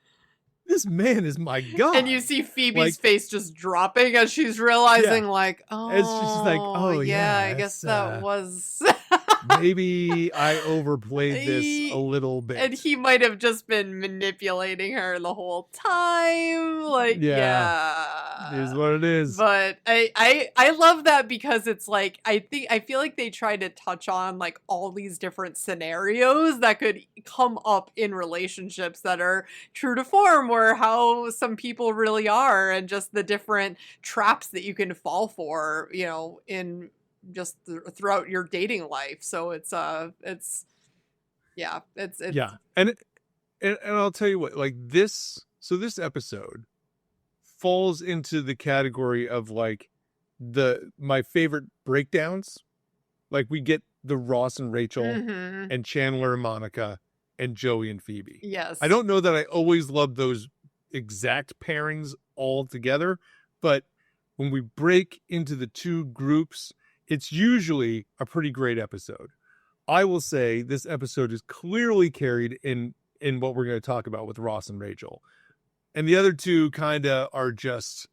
Speaker 2: This man is my god.
Speaker 1: And you see Phoebe's face just dropping as she's realizing,
Speaker 2: it's just like, oh yeah,
Speaker 1: I guess that was...
Speaker 2: Maybe I overplayed this a little bit.
Speaker 1: And he might have just been manipulating her the whole time. Like, yeah.
Speaker 2: It is what it is.
Speaker 1: But I love that because it's like, I feel like they try to touch on like all these different scenarios that could come up in relationships that are true to form, or how some people really are, and just the different traps that you can fall for, in just throughout your dating life. So it's yeah.
Speaker 2: And I'll tell you what, like this episode falls into the category of like my favorite breakdowns. Like we get the Ross and Rachel and Chandler and Monica and Joey and Phoebe.
Speaker 1: Yes.
Speaker 2: I don't know that I always love those exact pairings all together, but when we break into the two groups, it's usually a pretty great episode. I will say this episode is clearly carried in what we're going to talk about with Ross and Rachel. And the other two kind of are just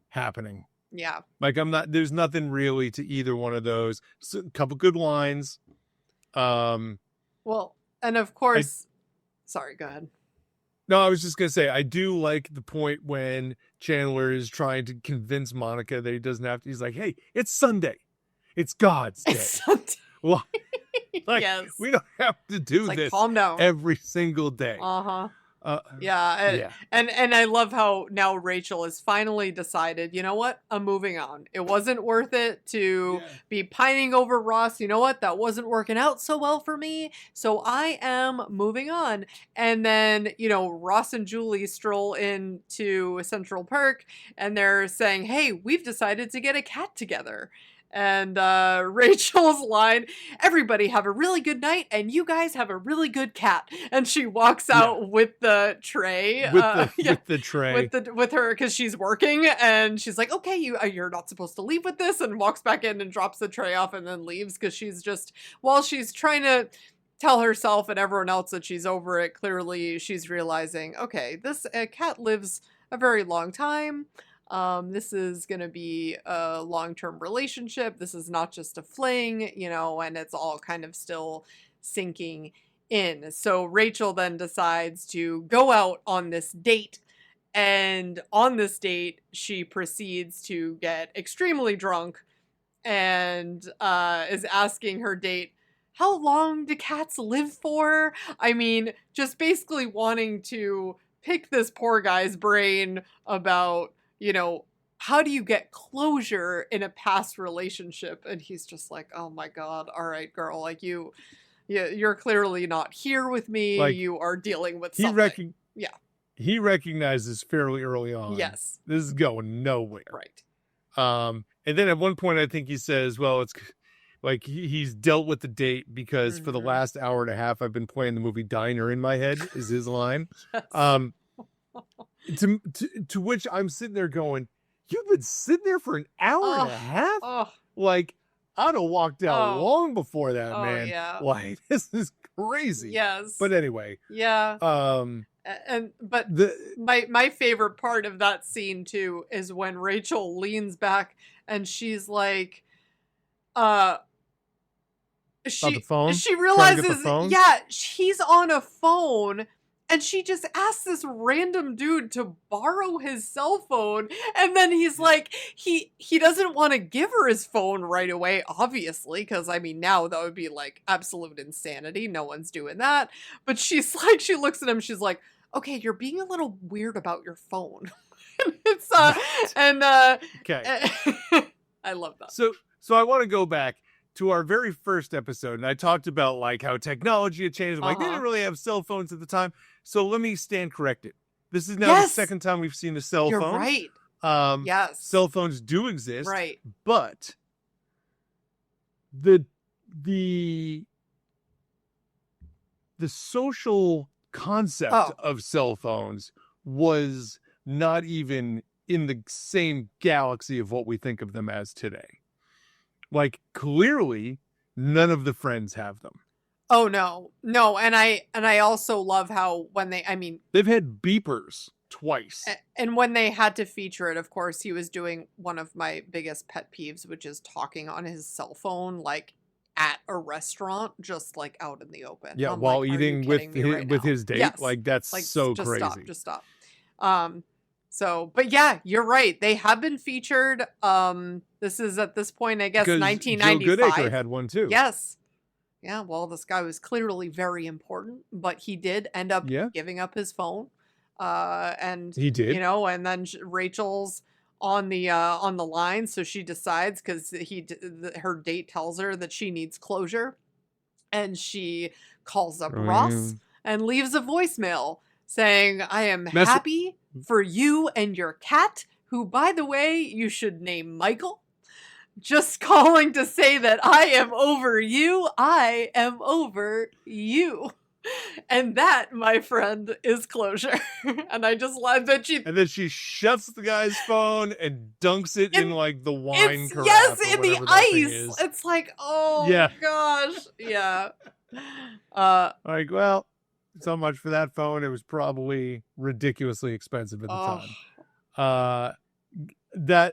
Speaker 2: happening.
Speaker 1: Yeah.
Speaker 2: Like there's nothing really to either one of those. Just a couple good lines.
Speaker 1: Well, and of course, sorry, go ahead.
Speaker 2: No, I was just going to say, I do like the point when Chandler is trying to convince Monica that he doesn't have to. He's like, hey, it's Sunday. It's God's day.
Speaker 1: It's Sunday.
Speaker 2: Well, like,
Speaker 1: yes.
Speaker 2: We don't have to do this
Speaker 1: calm down.
Speaker 2: Every single day.
Speaker 1: Yeah. And I love how now Rachel has finally decided, you know what? I'm moving on. It wasn't worth it to be pining over Ross. You know what? That wasn't working out so well for me. So I am moving on. And then, Ross and Julie stroll into Central Park and they're saying, hey, we've decided to get a cat together. And Rachel's line, everybody have a really good night, and you guys have a really good cat. And she walks out with the tray.
Speaker 2: With the tray.
Speaker 1: With her, because she's working, and she's like, okay, you're not supposed to leave with this, and walks back in and drops the tray off and then leaves, because she's just, while she's trying to tell herself and everyone else that she's over it, clearly she's realizing, okay, this cat lives a very long time. This is going to be a long-term relationship. This is not just a fling, and it's all kind of still sinking in. So Rachel then decides to go out on this date. And on this date, she proceeds to get extremely drunk and is asking her date, how long do cats live for? I mean, just basically wanting to pick this poor guy's brain about, how do you get closure in a past relationship? And he's just like, oh my God, all right, girl, like you're clearly not here with me. Like, you are dealing with something.
Speaker 2: he recognizes fairly early on.
Speaker 1: Yes.
Speaker 2: This is going nowhere.
Speaker 1: Right.
Speaker 2: And then at one point, I think he says, well, it's like he's dealt with the date because for the last hour and a half, I've been playing the movie Diner in my head is his line.
Speaker 1: Yes.
Speaker 2: To which I'm sitting there going, you've been sitting there for an hour and a half?
Speaker 1: Oh.
Speaker 2: Like, I'd have walked out long before that, man.
Speaker 1: Yeah.
Speaker 2: Like, this is crazy.
Speaker 1: Yes.
Speaker 2: But anyway.
Speaker 1: Yeah. But my favorite part of that scene too is when Rachel leans back and she's like, she realizes, yeah, he's on a phone. And she just asked this random dude to borrow his cell phone. And then he's like, he doesn't want to give her his phone right away, obviously. Because, I mean, now that would be like absolute insanity. No one's doing that. But she's like, she looks at him. She's like, okay, you're being a little weird about your phone. It's, okay. I love that.
Speaker 2: So I want to go back to our very first episode. And I talked about like how technology had changed. Like, they didn't really have cell phones at the time. So let me stand corrected. This is now the second time we've seen a cell phone.
Speaker 1: You're right. Yes.
Speaker 2: Cell phones do exist.
Speaker 1: Right.
Speaker 2: But the social concept of cell phones was not even in the same galaxy of what we think of them as today. Like, clearly, none of the friends have them.
Speaker 1: Oh, no. And I also love how when
Speaker 2: they've had beepers twice.
Speaker 1: And when they had to feature it, of course, he was doing one of my biggest pet peeves, which is talking on his cell phone, like at a restaurant, just like out in the open.
Speaker 2: Yeah, while eating with his date. Yes. Like, that's like, so
Speaker 1: just
Speaker 2: crazy.
Speaker 1: Just stop. But yeah, you're right. They have been featured. This is at this point, I guess, 1995.
Speaker 2: Joe Goodacre had one too.
Speaker 1: Yes. Yeah, well, this guy was clearly very important, but he did end up giving up his phone. And
Speaker 2: he did,
Speaker 1: and then Rachel's on the line, so she decides because her date tells her that she needs closure, and she calls up Ross and leaves a voicemail saying, "I am happy for you and your cat, who, by the way, you should name Michael. Just calling to say that I am over you. I am over you." And that, my friend, is closure. And I just love that
Speaker 2: and then she shuts the guy's phone and dunks it in like the wine carafe.
Speaker 1: Yes, in the ice. It's like, oh gosh. Yeah.
Speaker 2: Like, well, so much for that phone. It was probably ridiculously expensive at the time.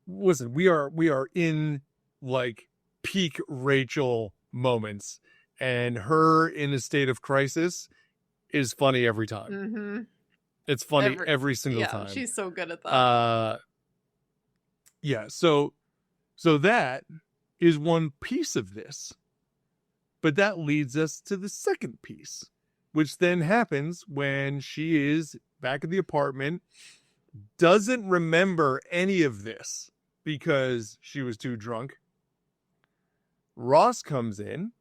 Speaker 2: Listen, we are in like peak Rachel moments, and her in a state of crisis is funny every time. Mm-hmm. It's funny every single time.
Speaker 1: She's so good at that.
Speaker 2: So that is one piece of this, but that leads us to the second piece, which then happens when she is back at the apartment, doesn't remember any of this because she was too drunk. Ross comes in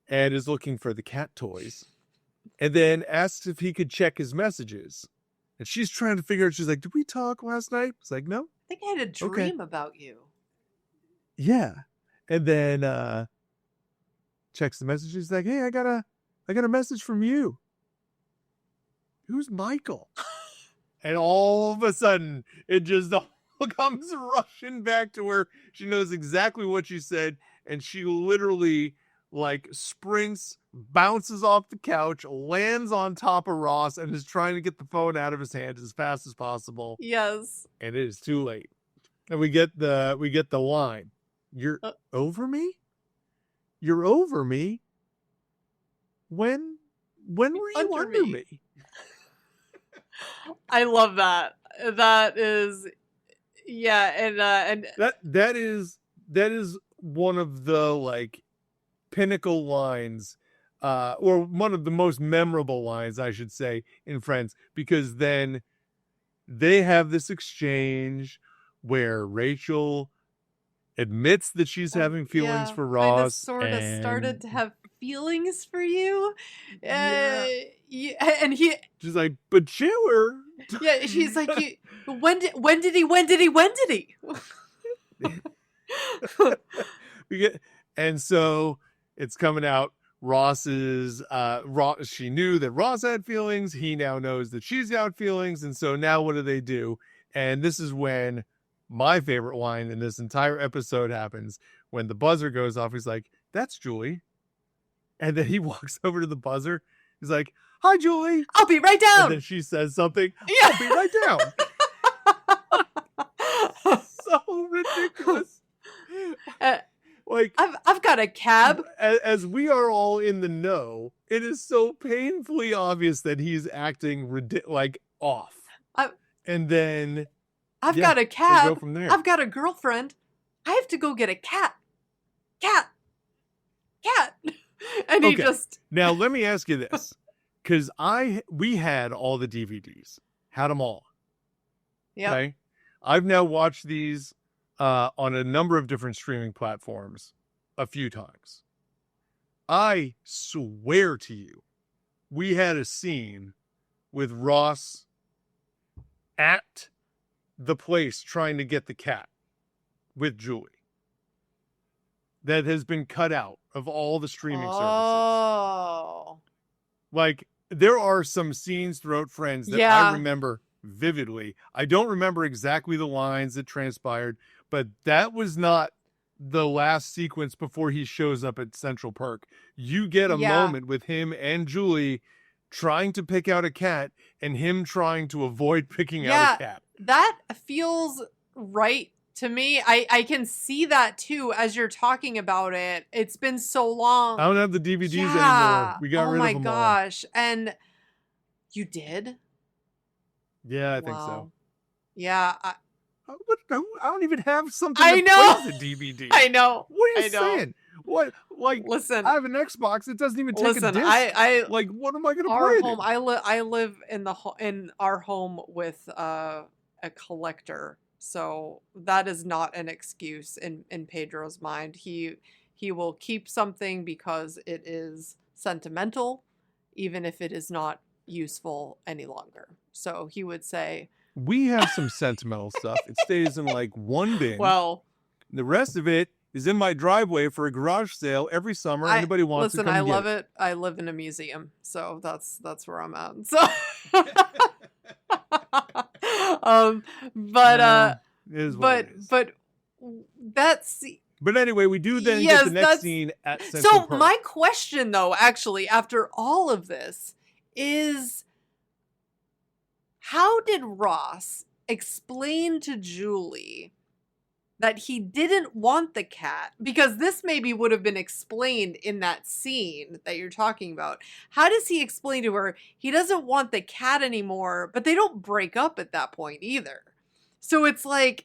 Speaker 2: and is looking for the cat toys and then asks if he could check his messages. And she's trying to figure out, she's like, did we talk last night? It's like, no.
Speaker 1: I think I had a dream about you.
Speaker 2: Yeah. And then checks the messages, like, hey, I got a message from you. Who's Michael? And all of a sudden, it just comes rushing back to her. She knows exactly what she said, and she literally like sprints, bounces off the couch, lands on top of Ross, and is trying to get the phone out of his hands as fast as possible.
Speaker 1: Yes.
Speaker 2: And it is too late. And we get the line. You're over me? You're over me? When were you under me?
Speaker 1: I love that. That is, and
Speaker 2: that is one of the like pinnacle lines, or one of the most memorable lines, I should say, in Friends, because then they have this exchange where Rachel admits that she's having feelings for Ross,
Speaker 1: sort of started to have feelings for you.
Speaker 2: Yeah.
Speaker 1: And
Speaker 2: She's like, but chiller.
Speaker 1: yeah, she's like, when did he?
Speaker 2: And so it's coming out. She knew that Ross had feelings. He now knows that she's got feelings. And so now what do? And this is when my favorite line in this entire episode happens. When the buzzer goes off, he's like, that's Julie. And then he walks over to the buzzer. He's like, hi, Julie.
Speaker 1: I'll be right down.
Speaker 2: And then she says something.
Speaker 1: Yeah.
Speaker 2: I'll be right down. So ridiculous. Like,
Speaker 1: I've got a cab.
Speaker 2: As we are all in the know, it is so painfully obvious that he's acting off. And then
Speaker 1: I've got a cab.
Speaker 2: We'll go from there.
Speaker 1: I've got a girlfriend. I have to go get a cat. And he just...
Speaker 2: Now, let me ask you this. Because we had all the DVDs. Had them all.
Speaker 1: Yeah.
Speaker 2: Okay? I've now watched these on a number of different streaming platforms a few times. I swear to you, we had a scene with Ross at the place trying to get the cat with Julie that has been cut out of all the streaming services. Like, there are some scenes throughout Friends that I remember vividly. I don't remember exactly the lines that transpired, but that was not the last sequence before he shows up at Central Park. You get a moment with him and Julie trying to pick out a cat and him trying to avoid picking out a cat.
Speaker 1: That feels right to me. I can see that too as you're talking about it. It's been so long.
Speaker 2: I don't have the DVDs anymore. We got rid of them all.
Speaker 1: Oh my gosh. And you did?
Speaker 2: Yeah, I think so.
Speaker 1: Yeah.
Speaker 2: I don't even have something
Speaker 1: I know.
Speaker 2: Plays the DVD.
Speaker 1: I know.
Speaker 2: What are you saying? What? Like,
Speaker 1: listen,
Speaker 2: I have an Xbox. It doesn't even take a disc. Like, what am I going to play?
Speaker 1: Our home. I live in our home with a collector, so that is not an excuse in Pedro's mind. He will keep something because it is sentimental, even if it is not useful any longer. So he would say,
Speaker 2: we have some sentimental stuff. It stays in like one bin.
Speaker 1: Well,
Speaker 2: the rest of it is in my driveway for a garage sale every summer. Anybody wants to come
Speaker 1: I
Speaker 2: get
Speaker 1: love it. I live in a museum, so that's where I'm at. So, but that's.
Speaker 2: But anyway, we do then get the next scene at Central Park.
Speaker 1: So my question, though, actually, after all of this, is how did Ross explain to Julie that he didn't want the cat? Because this maybe would have been explained in that scene that you're talking about. How does he explain to her he doesn't want the cat anymore, but they don't break up at that point either? So it's like,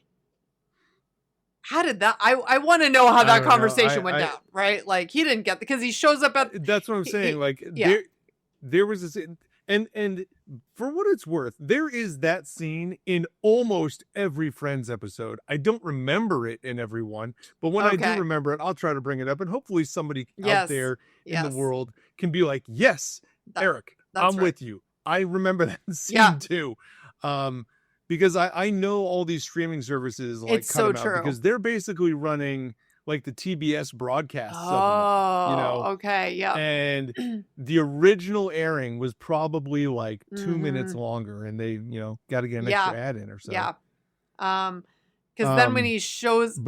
Speaker 1: how did that... I want to know how that conversation went down, right? Like, he didn't get... Because he shows up at...
Speaker 2: That's what I'm saying. There was this... And for what it's worth, there is that scene in almost every Friends episode. I don't remember it in every one, but when I do remember it, I'll try to bring it up, and hopefully somebody out there in the world can be like, yes, Eric, I'm with you. I remember that scene too. Because I know all these streaming services like
Speaker 1: it's so true
Speaker 2: because they're basically running like the TBS broadcasts of them, and the original airing was probably like 2 minutes longer, and they got to get an extra ad in or so.
Speaker 1: Because then when he shows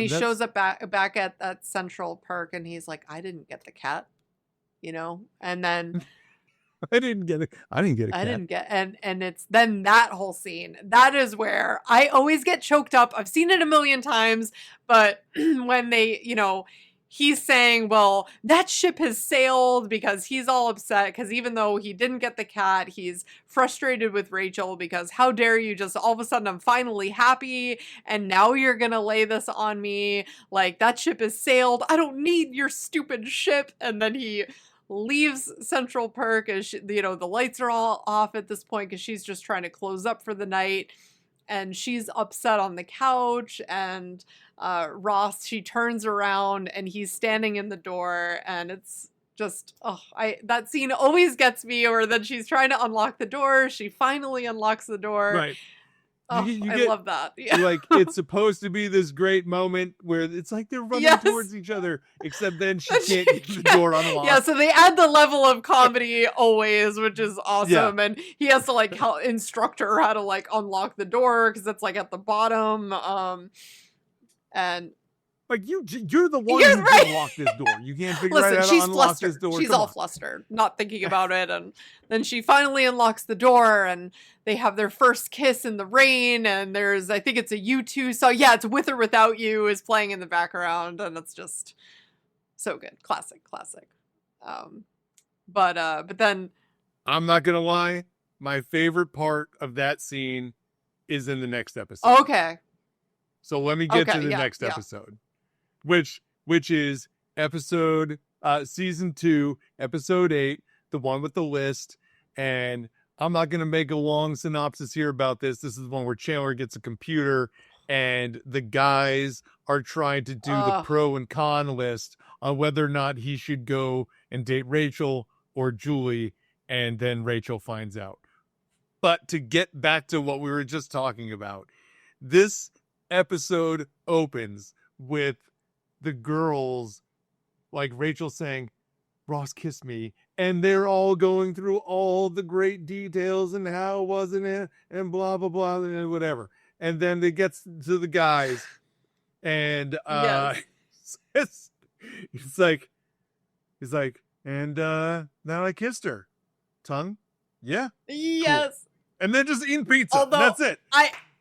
Speaker 1: shows up back at Central Park, and he's like, I didn't get the cat, and then
Speaker 2: I didn't get a cat.
Speaker 1: And it's then that whole scene. That is where I always get choked up. I've seen it a million times, but when they, he's saying, well, that ship has sailed, because he's all upset because even though he didn't get the cat, he's frustrated with Rachel because how dare you just all of a sudden I'm finally happy and now you're going to lay this on me. Like, that ship has sailed. I don't need your stupid ship. And then he leaves Central Park as the lights are all off at this point because she's just trying to close up for the night, and she's upset on the couch, and Ross, she turns around and he's standing in the door, and it's Just, that scene always gets me. Or then she's trying to unlock the door. She finally unlocks the door.
Speaker 2: Right.
Speaker 1: Oh, I love that. Yeah.
Speaker 2: Like, it's supposed to be this great moment where it's like they're running towards each other, except then she can't get the door unlocked.
Speaker 1: Yeah, so they add the level of comedy always, which is awesome. Yeah. And he has to like instruct her how to like unlock the door because it's like at the bottom. And
Speaker 2: like you're the one who can lock this door. You can't figure out how to unlock this door.
Speaker 1: She's all flustered, not thinking about it. And then she finally unlocks the door and they have their first kiss in the rain. And there's, I think it's a U2 song. Yeah, it's With or Without You is playing in the background. And it's just so good. Classic. But then
Speaker 2: I'm not going to lie. My favorite part of that scene is in the next episode.
Speaker 1: Okay.
Speaker 2: So let me get to the next episode. Which is season 2, episode 8, the one with the list. And I'm not going to make a long synopsis here about this. This is the one where Chandler gets a computer and the guys are trying to do the pro and con list on whether or not he should go and date Rachel or Julie. And then Rachel finds out. But to get back to what we were just talking about, this episode opens with the girls, like Rachel saying, Ross kissed me, and they're all going through all the great details and how wasn't it, and blah, blah, blah, and whatever. And then it gets to the guys, and he's like, and now I kissed her. Tongue? Yeah.
Speaker 1: Yes.
Speaker 2: Cool. And then just eating pizza. That's it.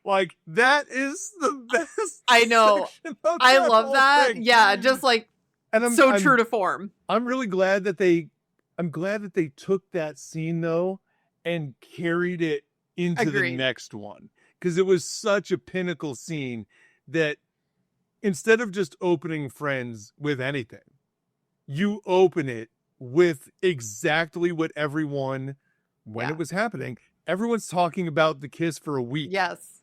Speaker 2: Like, that is the best.
Speaker 1: I know. I love that. Thing. Yeah, just like, and I'm true to form.
Speaker 2: I'm really glad that they took that scene though and carried it into the next one. Because it was such a pinnacle scene that instead of just opening Friends with anything, you open it with exactly what everyone, when it was happening, everyone's talking about the kiss for a week.
Speaker 1: Yes.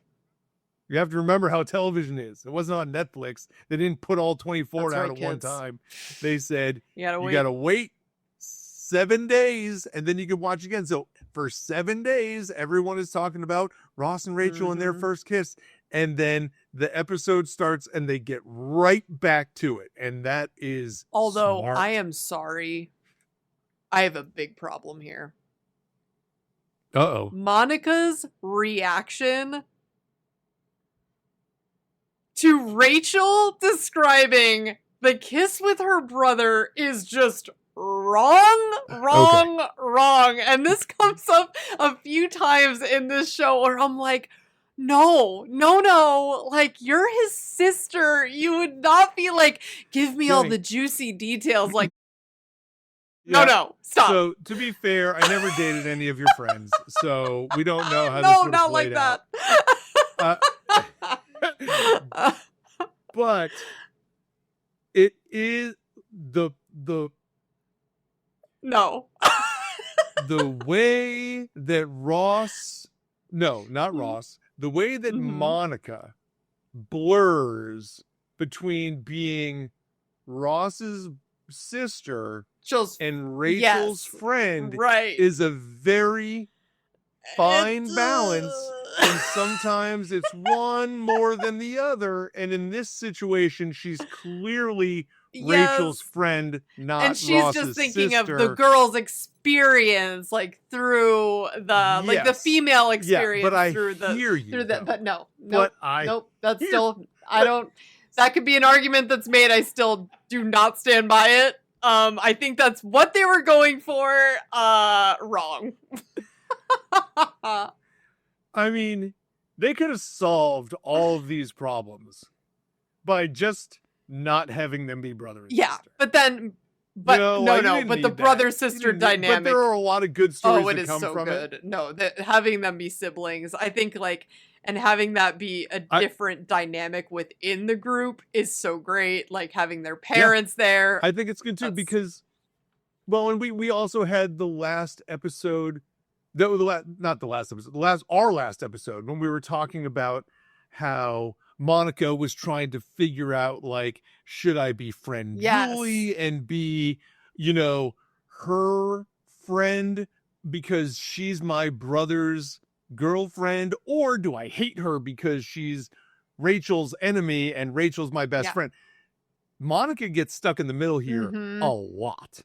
Speaker 2: You have to remember how television is. It wasn't on Netflix. They didn't put all 24 out at one time. They said, you gotta wait 7 days and then you can watch again. So for 7 days, everyone is talking about Ross and Rachel and their first kiss. And then the episode starts and they get right back to it. And that is smart.
Speaker 1: I am sorry. I have a big problem here.
Speaker 2: Uh-oh.
Speaker 1: Monica's reaction to Rachel describing the kiss with her brother is just wrong. And this comes up a few times in this show where I'm like, no. Like, you're his sister. You would not be like, give me all the juicy details. Like, no, stop.
Speaker 2: So, to be fair, I never dated any of your friends. So, we don't know how this would have played out. No, not like that. But it is the the way that the way that Monica blurs between being Ross's sister and Rachel's friend is a very fine balance. And sometimes it's one more than the other. And in this situation, she's clearly Rachel's friend, not Ross's sister. And she's just thinking
Speaker 1: of the girl's experience, like through the like the female experience.
Speaker 2: Yeah, but I
Speaker 1: hear
Speaker 2: you.
Speaker 1: But nope. That's still that could be an argument that's made. I still do not stand by it. I think that's what they were going for. Wrong.
Speaker 2: I mean, they could have solved all of these problems by just not having them be brother and sister.
Speaker 1: But the brother-sister dynamic.
Speaker 2: But there are a lot of good stories that come from
Speaker 1: it. No, having them be siblings, I think, like, and having that be a different dynamic within the group is so great. Like, having their parents there.
Speaker 2: I think it's good, too, because, well, and we also had the last episode... our last episode, when we were talking about how Monica was trying to figure out, like, should I be friend Julie and be, her friend because she's my brother's girlfriend, or do I hate her because she's Rachel's enemy and Rachel's my best friend? Monica gets stuck in the middle here a lot.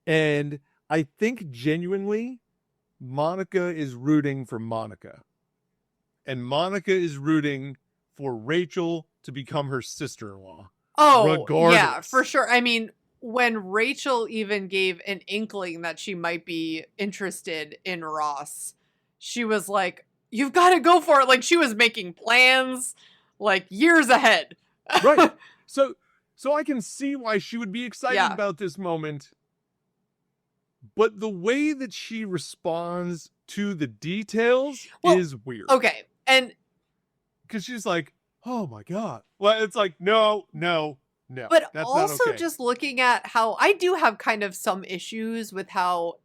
Speaker 2: And I think genuinely Monica is rooting for Monica. And Monica is rooting for Rachel to become her sister-in-law.
Speaker 1: Oh,
Speaker 2: regardless.
Speaker 1: Yeah, for sure. I mean, when Rachel even gave an inkling that she might be interested in Ross, she was like, you've got to go for it. Like, she was making plans, like, years ahead.
Speaker 2: Right. So I can see why she would be excited about this moment. But the way that she responds to the details is weird.
Speaker 1: Okay. And
Speaker 2: because she's like, oh my God. Well, it's like, no.
Speaker 1: But
Speaker 2: that's
Speaker 1: also
Speaker 2: not okay.
Speaker 1: just looking at how I do have kind of some issues with how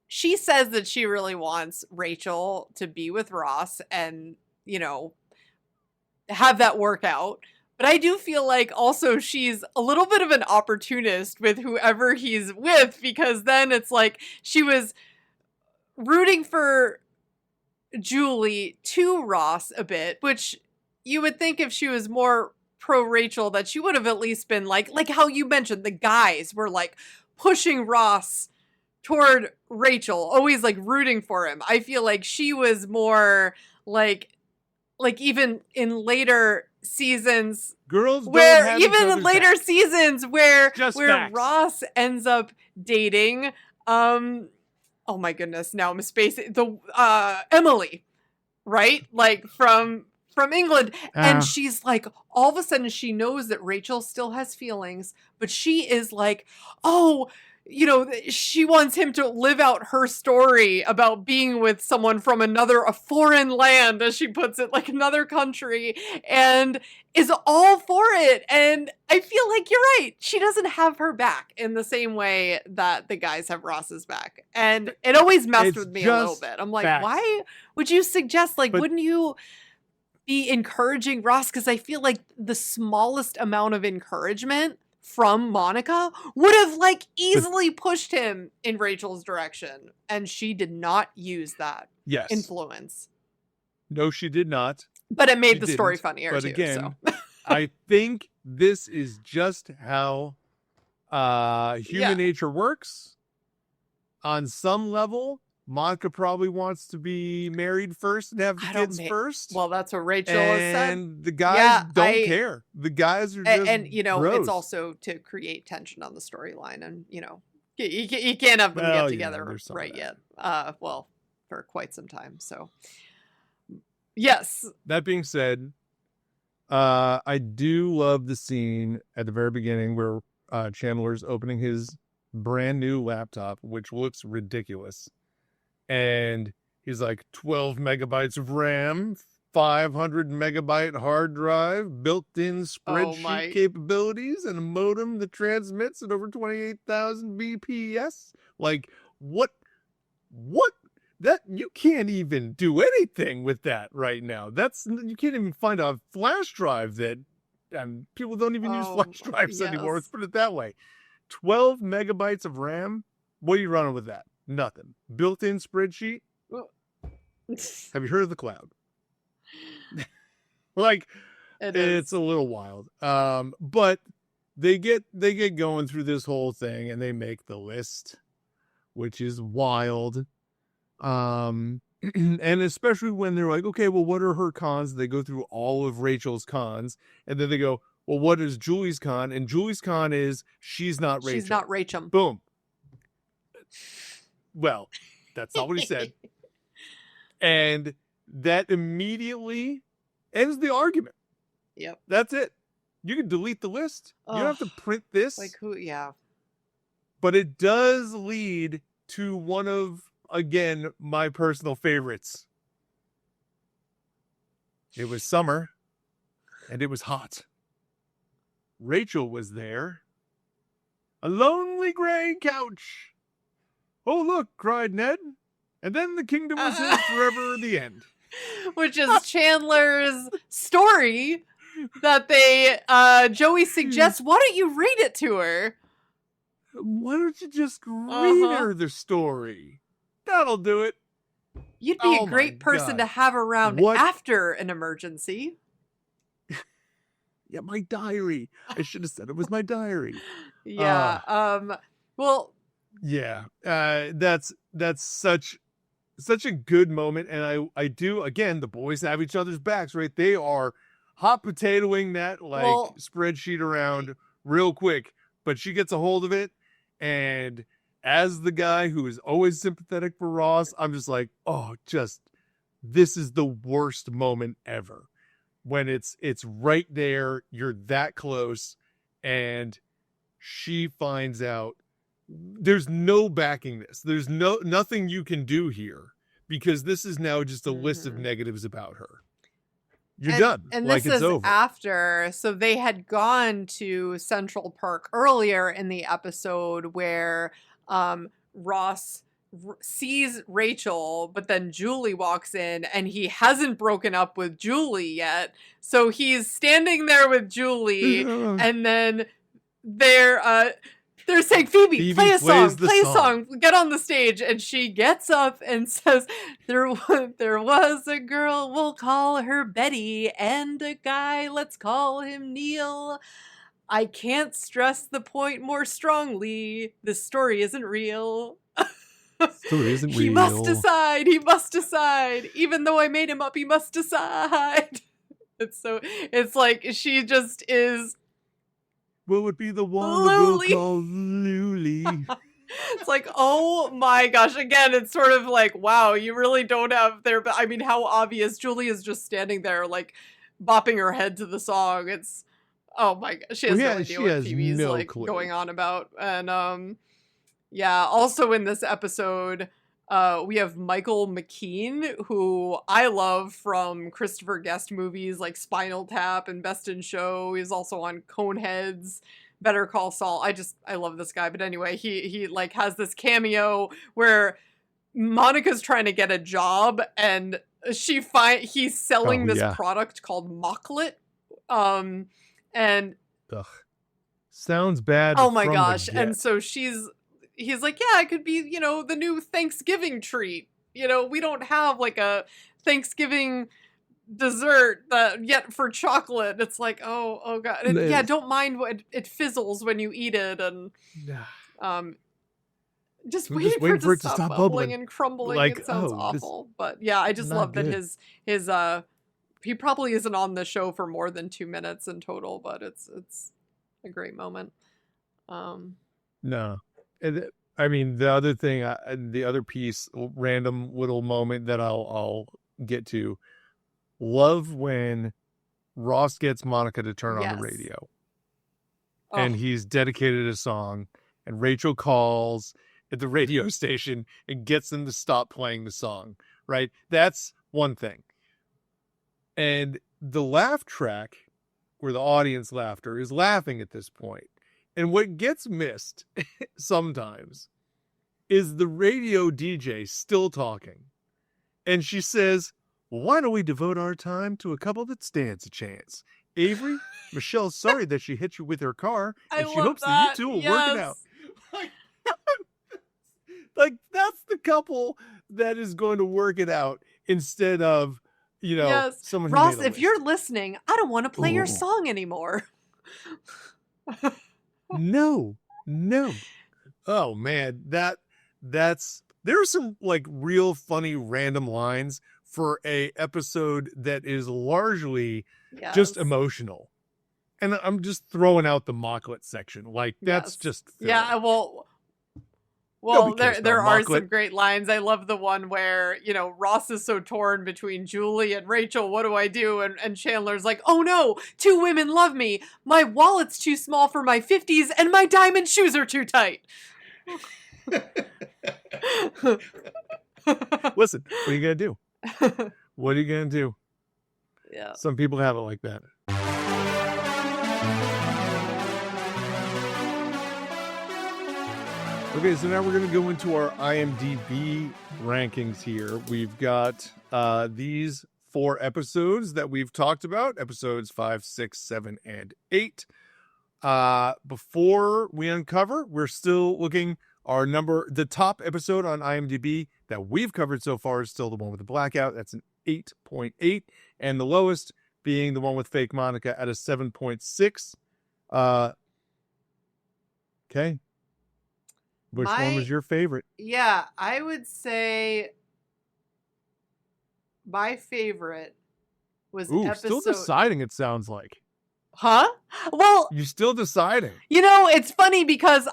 Speaker 1: she says that she really wants Rachel to be with Ross and, you know, have that work out. But I do feel like also she's a little bit of an opportunist with whoever he's with, because then it's like she was rooting for Julie to Ross a bit, which you would think if she was more pro Rachel that she would have at least been like how you mentioned the guys were like pushing Ross toward Rachel, always like rooting for him. I feel like she was more like even in later seasons,
Speaker 2: girls
Speaker 1: where even in later
Speaker 2: backs.
Speaker 1: Seasons where
Speaker 2: Facts.
Speaker 1: Ross ends up dating oh my goodness, now I'm spacing the Emily, right? Like from England. And she's like, all of a sudden she knows that Rachel still has feelings, but she is like, oh, you know, she wants him to live out her story about being with someone from a foreign land, as she puts it, like another country, and is all for it. And I feel like you're right. She doesn't have her back in the same way that the guys have Ross's back. And it always messed with me a little bit. I'm like, why would you suggest, like, wouldn't you be encouraging Ross? Because I feel like the smallest amount of encouragement from Monica would have like easily pushed him in Rachel's direction, and she did not use that influence.
Speaker 2: No, she did not.
Speaker 1: But it made the story funnier
Speaker 2: but
Speaker 1: too.
Speaker 2: Again,
Speaker 1: so.
Speaker 2: I think this is just how human nature works. On some level, Monica probably wants to be married first and have the kids first.
Speaker 1: Well, that's what Rachel has said.
Speaker 2: And the guys don't care. The guys are just
Speaker 1: and you know,
Speaker 2: gross.
Speaker 1: It's also to create tension on the storyline, and you know, you can't have them get together right yet. Well, for quite some time. So, yes.
Speaker 2: That being said, I do love the scene at the very beginning where Chandler's opening his brand new laptop, which looks ridiculous. And he's like 12 megabytes of RAM, 500 megabyte hard drive, built-in spreadsheet capabilities, and a modem that transmits at over 28,000 BPS. Like, what? That you can't even do anything with that right now. You can't even find a flash drive that, and people don't even use flash drives anymore. Let's put it that way. 12 megabytes of RAM. What are you running with that? Nothing. Built-in spreadsheet. Have you heard of the cloud? Like, it's a little wild. But they get going through this whole thing, and they make the list, which is wild. And especially when they're like, okay, well, what are her cons? They go through all of Rachel's cons, and then they go, well, what is Julie's con? And Julie's con is she's not Rachel.
Speaker 1: She's not Rachel.
Speaker 2: Boom. Well, that's not what he said. And that immediately ends the argument.
Speaker 1: Yep.
Speaker 2: That's it. You can delete the list. You don't have to print this.
Speaker 1: Like who? Yeah.
Speaker 2: But it does lead to one of, again, my personal favorites. It was summer, and it was hot. Rachel was there. A lonely gray couch. Oh, look, cried Ned. And then the kingdom was his forever in the end.
Speaker 1: Which is Chandler's story that Joey suggests, why don't you read it to her?
Speaker 2: Why don't you just read her the story? That'll do it.
Speaker 1: You'd be a great person to have around after an emergency.
Speaker 2: Yeah, my diary. I should have said it was my diary.
Speaker 1: Yeah. Well.
Speaker 2: Yeah. That's such a good moment, and I do, again, the boys have each other's backs, right? They are hot potatoing that spreadsheet around real quick, but she gets a hold of it, and as the guy who is always sympathetic for Ross, I'm just like, this is the worst moment ever. When it's right there, you're that close, and she finds out. There's no backing this. There's nothing you can do here, because this is now just a list of negatives about her. You're done.
Speaker 1: And this is over. After, so they had gone to Central Park earlier in the episode where Ross sees Rachel, but then Julie walks in, and he hasn't broken up with Julie yet. So he's standing there with Julie, and then they're saying, Phoebe, play a song, get on the stage. And she gets up and says, there was a girl, we'll call her Betty, and a guy, let's call him Neil. I can't stress the point more strongly. This story isn't real.
Speaker 2: Story isn't real.
Speaker 1: He must decide. Even though I made him up, he must decide. It's like she just is.
Speaker 2: Will it be the one that we'll call Luli?
Speaker 1: It's like, oh my gosh. Again, it's sort of like, wow, you really don't have there. But I mean, how obvious. Julie is just standing there, like, bopping her head to the song. It's, oh my gosh. She has no idea what Phoebe's going on about. And, yeah, also in this episode, we have Michael McKean, who I love from Christopher Guest movies like Spinal Tap and Best in Show. He's also on Coneheads, Better Call Saul. I love this guy. But anyway, he like has this cameo where Monica's trying to get a job, and he's selling this product called Mocklet. And
Speaker 2: sounds bad.
Speaker 1: Oh my gosh. And so he's like, yeah, it could be, the new Thanksgiving treat. We don't have like a Thanksgiving dessert yet for chocolate. It's like, oh God. Yeah, don't mind what it fizzles when you eat it. And just waiting for it to stop bubbling and crumbling. Like, it sounds awful. But yeah, I just love that his he probably isn't on the show for more than 2 minutes in total, but it's a great moment.
Speaker 2: No. I mean, the other thing, the other piece, random little moment that I'll get to. Love when Ross gets Monica to turn on the radio. And he's dedicated a song, and Rachel calls at the radio station and gets them to stop playing the song, right? That's one thing. And the laugh track, where the audience laughter is laughing at this point. And what gets missed sometimes is the radio DJ still talking. And she says, well, why don't we devote our time to a couple that stands a chance? Avery, Michelle's sorry that she hit you with her car, and she hopes that you two will work it out. Like, that's the couple that is going to work it out instead of, someone who
Speaker 1: Ross, if you're listening, I don't want to play your song anymore.
Speaker 2: No. Oh man, that's there are some like real funny random lines for a episode that is largely just emotional. And I'm just throwing out the Mocklet section. Like that's just filler.
Speaker 1: Yeah, well, there are some great lines. I love the one where, Ross is so torn between Julie and Rachel. What do I do? And Chandler's like, oh no, 2 women love me. My wallet's too small for my 50s and my diamond shoes are too tight.
Speaker 2: Listen, what are you going to do? What are you going to do?
Speaker 1: Yeah.
Speaker 2: Some people have it like that. Okay, so now we're going to go into our IMDb rankings here. We've got these 4 episodes that we've talked about, episodes 5, 6, 7, and 8. Before we uncover, we're still looking the top episode on IMDb that we've covered so far is still the one with the blackout. That's an 8.8, and the lowest being the one with fake Monica at a 7.6. Okay. Which one was your favorite?
Speaker 1: Yeah, I would say my favorite was
Speaker 2: still deciding, it sounds like.
Speaker 1: Huh? Well,
Speaker 2: you're still deciding.
Speaker 1: It's funny because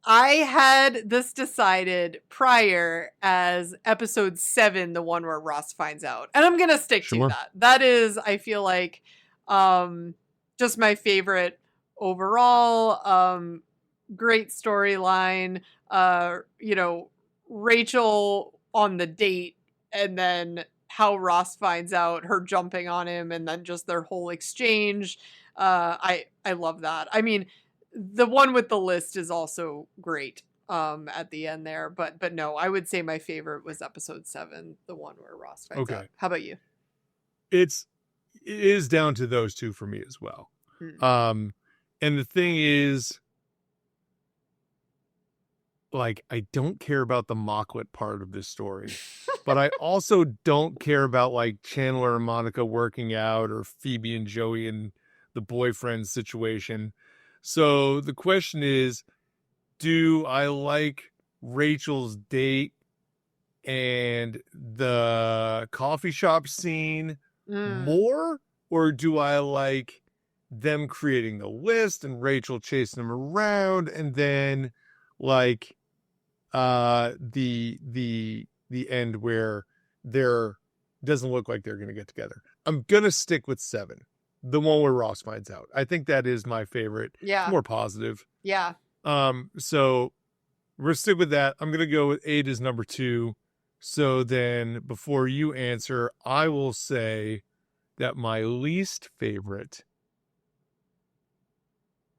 Speaker 1: I had this decided prior as episode 7, the one where Ross finds out. And I'm going to stick to that. That is, I feel like, just my favorite overall. Great storyline. Rachel on the date, and then how Ross finds out, her jumping on him, and then just their whole exchange. I love that. I mean, the one with the list is also great at the end there, but no, I would say my favorite was episode 7, the one where Ross finds out. How about you?
Speaker 2: It is down to those two for me as well. And the thing is, like, I don't care about the Mocklet part of this story, but I also don't care about like Chandler and Monica working out, or Phoebe and Joey and the boyfriend situation. So the question is, do I like Rachel's date and the coffee shop scene more, or do I like them creating the list and Rachel chasing them around, and then like the end where there doesn't look like they're going to get together? I'm going to stick with 7. The one where Ross finds out. I think that is my favorite.
Speaker 1: Yeah.
Speaker 2: It's more positive.
Speaker 1: Yeah.
Speaker 2: So we're stick with that. I'm going to go with 8 as number 2. So then before you answer, I will say that my least favorite,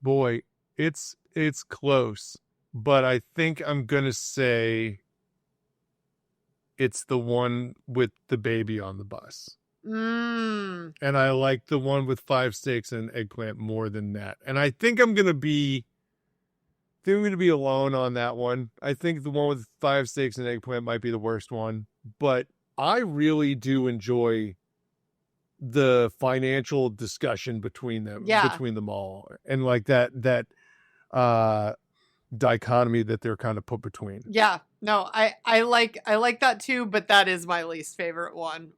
Speaker 2: boy, it's close, but I think I'm going to say it's the one with the baby on the bus. And I like the one with 5 steaks and Eggplant more than that. And I think I'm going to be alone on that one. I think the one with 5 steaks and Eggplant might be the worst one, but I really do enjoy the financial discussion between them, between them all, and like that dichotomy that they're kind of put between.
Speaker 1: Yeah, no, I like that too, but that is my least favorite one.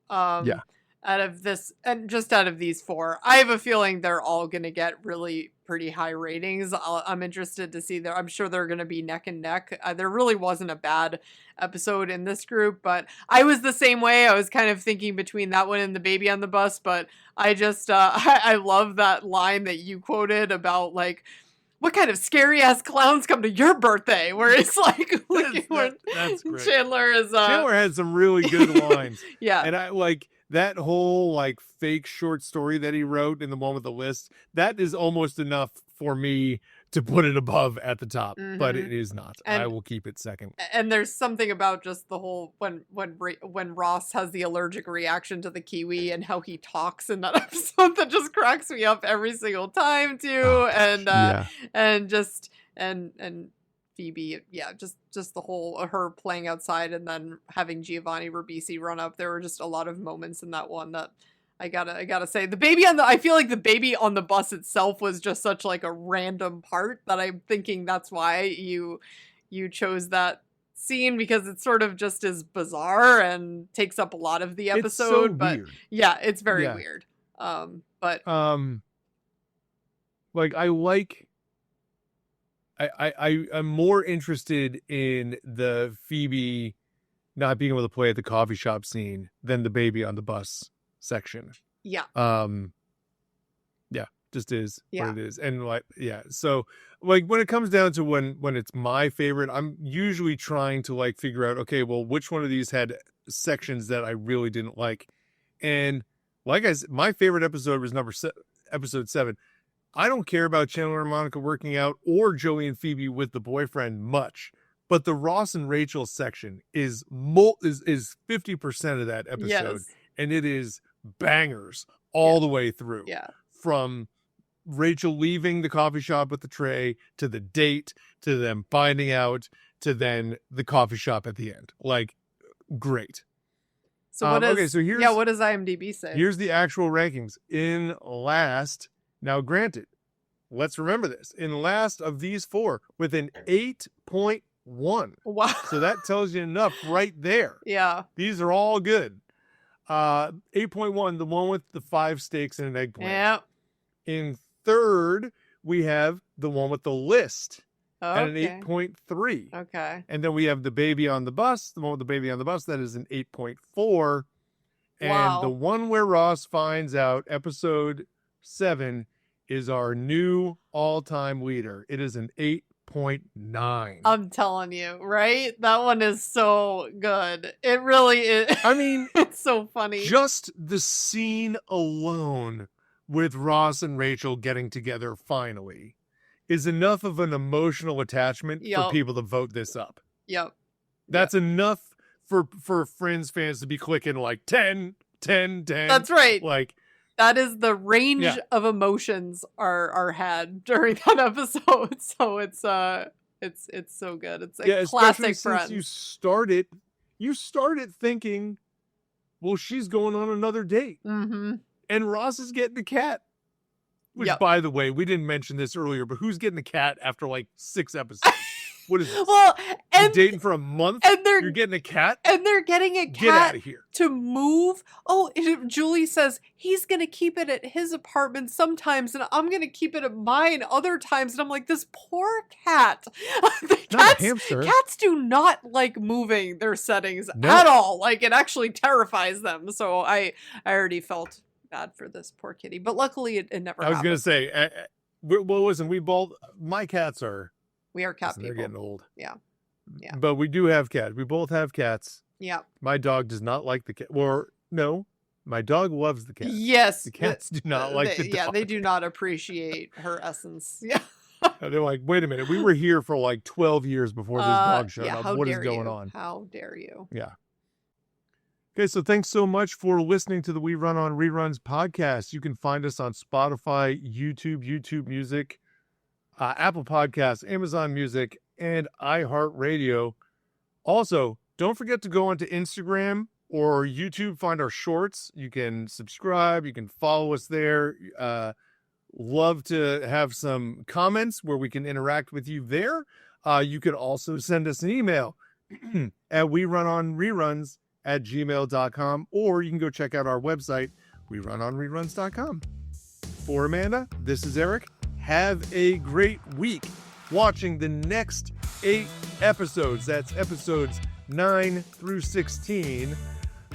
Speaker 1: Out of this, and just out of these 4, I have a feeling they're all going to get really pretty high ratings. I'm interested to see I'm sure they're going to be neck and neck. There really wasn't a bad episode in this group, but I was the same way. I was kind of thinking between that one and the baby on the bus, but I just, I love that line that you quoted about like, what kind of scary ass clowns come to your birthday? Where it's like,
Speaker 2: that's great.
Speaker 1: Chandler
Speaker 2: has some really good lines.
Speaker 1: Yeah.
Speaker 2: And I like that whole like fake short story that he wrote in the one with the list. That is almost enough for me to put it above at the top, but it is not. I will keep it second.
Speaker 1: And there's something about just the whole when Ross has the allergic reaction to the kiwi and how he talks in that episode that just cracks me up every single time too. And Phoebe, just the whole her playing outside and then having Giovanni Ribisi run up. There were just a lot of moments in that one that I gotta say, I feel like the baby on the bus itself was just such like a random part that I'm thinking that's why you chose that scene, because it sort of just is bizarre and takes up a lot of the episode.
Speaker 2: It's so
Speaker 1: but
Speaker 2: weird.
Speaker 1: Yeah, it's very weird. But
Speaker 2: like I'm more interested in the Phoebe not being able to play at the coffee shop scene than the baby on the bus section.
Speaker 1: Yeah.
Speaker 2: Just is what it is. And like, so like when it comes down to when it's my favorite, I'm usually trying to like figure out, okay, well, which one of these had sections that I really didn't like. And like I said, my favorite episode was episode 7. I don't care about Chandler and Monica working out or Joey and Phoebe with the boyfriend much, but the Ross and Rachel section is 50% of that episode.
Speaker 1: Yes.
Speaker 2: And it is bangers all the way through.
Speaker 1: Yeah.
Speaker 2: From Rachel leaving the coffee shop with the tray, to the date, to them finding out, to then the coffee shop at the end. Like, great.
Speaker 1: So what is,
Speaker 2: so here's,
Speaker 1: what does IMDb say?
Speaker 2: Here's the actual rankings. In last, now granted, let's remember this, in last of these four with an 8.1.
Speaker 1: Wow.
Speaker 2: So that tells you enough right there.
Speaker 1: Yeah.
Speaker 2: These are all good. 8.1, the one with the 5 steaks and an eggplant.
Speaker 1: Yeah.
Speaker 2: In third, we have the one with the list at an 8.3.
Speaker 1: Okay.
Speaker 2: And then we have the baby on the bus, the one with the baby on the bus, that is an 8.4. And the one where Ross finds out, episode 7, is our new all-time leader. It is an 8.9.
Speaker 1: I'm telling you, right? That one is so good. It really is.
Speaker 2: I mean,
Speaker 1: it's so funny.
Speaker 2: Just the scene alone with Ross and Rachel getting together finally is enough of an emotional attachment for people to vote this up.
Speaker 1: Yep.
Speaker 2: That's enough for Friends fans to be clicking like 10, 10, 10.
Speaker 1: That's right.
Speaker 2: Like,
Speaker 1: that is the range of emotions are had during that episode. So it's so good. It's a classic Friends.
Speaker 2: Since you started thinking, well, she's going on another date.
Speaker 1: Mm-hmm.
Speaker 2: And Ross is getting a cat. Which, by the way, we didn't mention this earlier, but who's getting a cat after like 6 episodes? What is this?
Speaker 1: Well, and
Speaker 2: you're dating for a month,
Speaker 1: and
Speaker 2: you're getting a cat?
Speaker 1: And they're getting a cat
Speaker 2: Get out of here.
Speaker 1: To move. Oh, Julie says he's going to keep it at his apartment sometimes, and I'm going to keep it at mine other times. And I'm like, this poor cat.
Speaker 2: Not a hamster.
Speaker 1: Cats do not like moving their settings at all. Like, it actually terrifies them. So I already felt bad for this poor kitty, but luckily it never happened.
Speaker 2: I was going to say, well, listen, my cats are...
Speaker 1: We are cat people.
Speaker 2: They're getting old.
Speaker 1: Yeah. Yeah.
Speaker 2: But we do have cats. We both have cats.
Speaker 1: Yeah.
Speaker 2: My dog does not like the cat. Or, no, my dog loves the cat.
Speaker 1: Yes.
Speaker 2: The cats do not like the dog.
Speaker 1: Yeah, they do not appreciate her essence. Yeah.
Speaker 2: They're like, wait a minute. We were here for like 12 years before this dog showed up. What is going on?
Speaker 1: How dare you?
Speaker 2: Yeah. Okay, so thanks so much for listening to the We Run on Reruns podcast. You can find us on Spotify, YouTube Music, Apple Podcasts, Amazon Music, and iHeartRadio. Also, don't forget to go onto Instagram or YouTube, find our shorts. You can subscribe. You can follow us there. Love to have some comments where we can interact with you there. You can also send us an email at werunonreruns@gmail.com, or you can go check out our website, werunonreruns.com. For Amanda, this is Eric. Have a great week watching the next 8 episodes. That's episodes 9 through 16.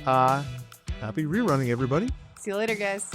Speaker 2: Happy rerunning, everybody.
Speaker 1: See you later, guys.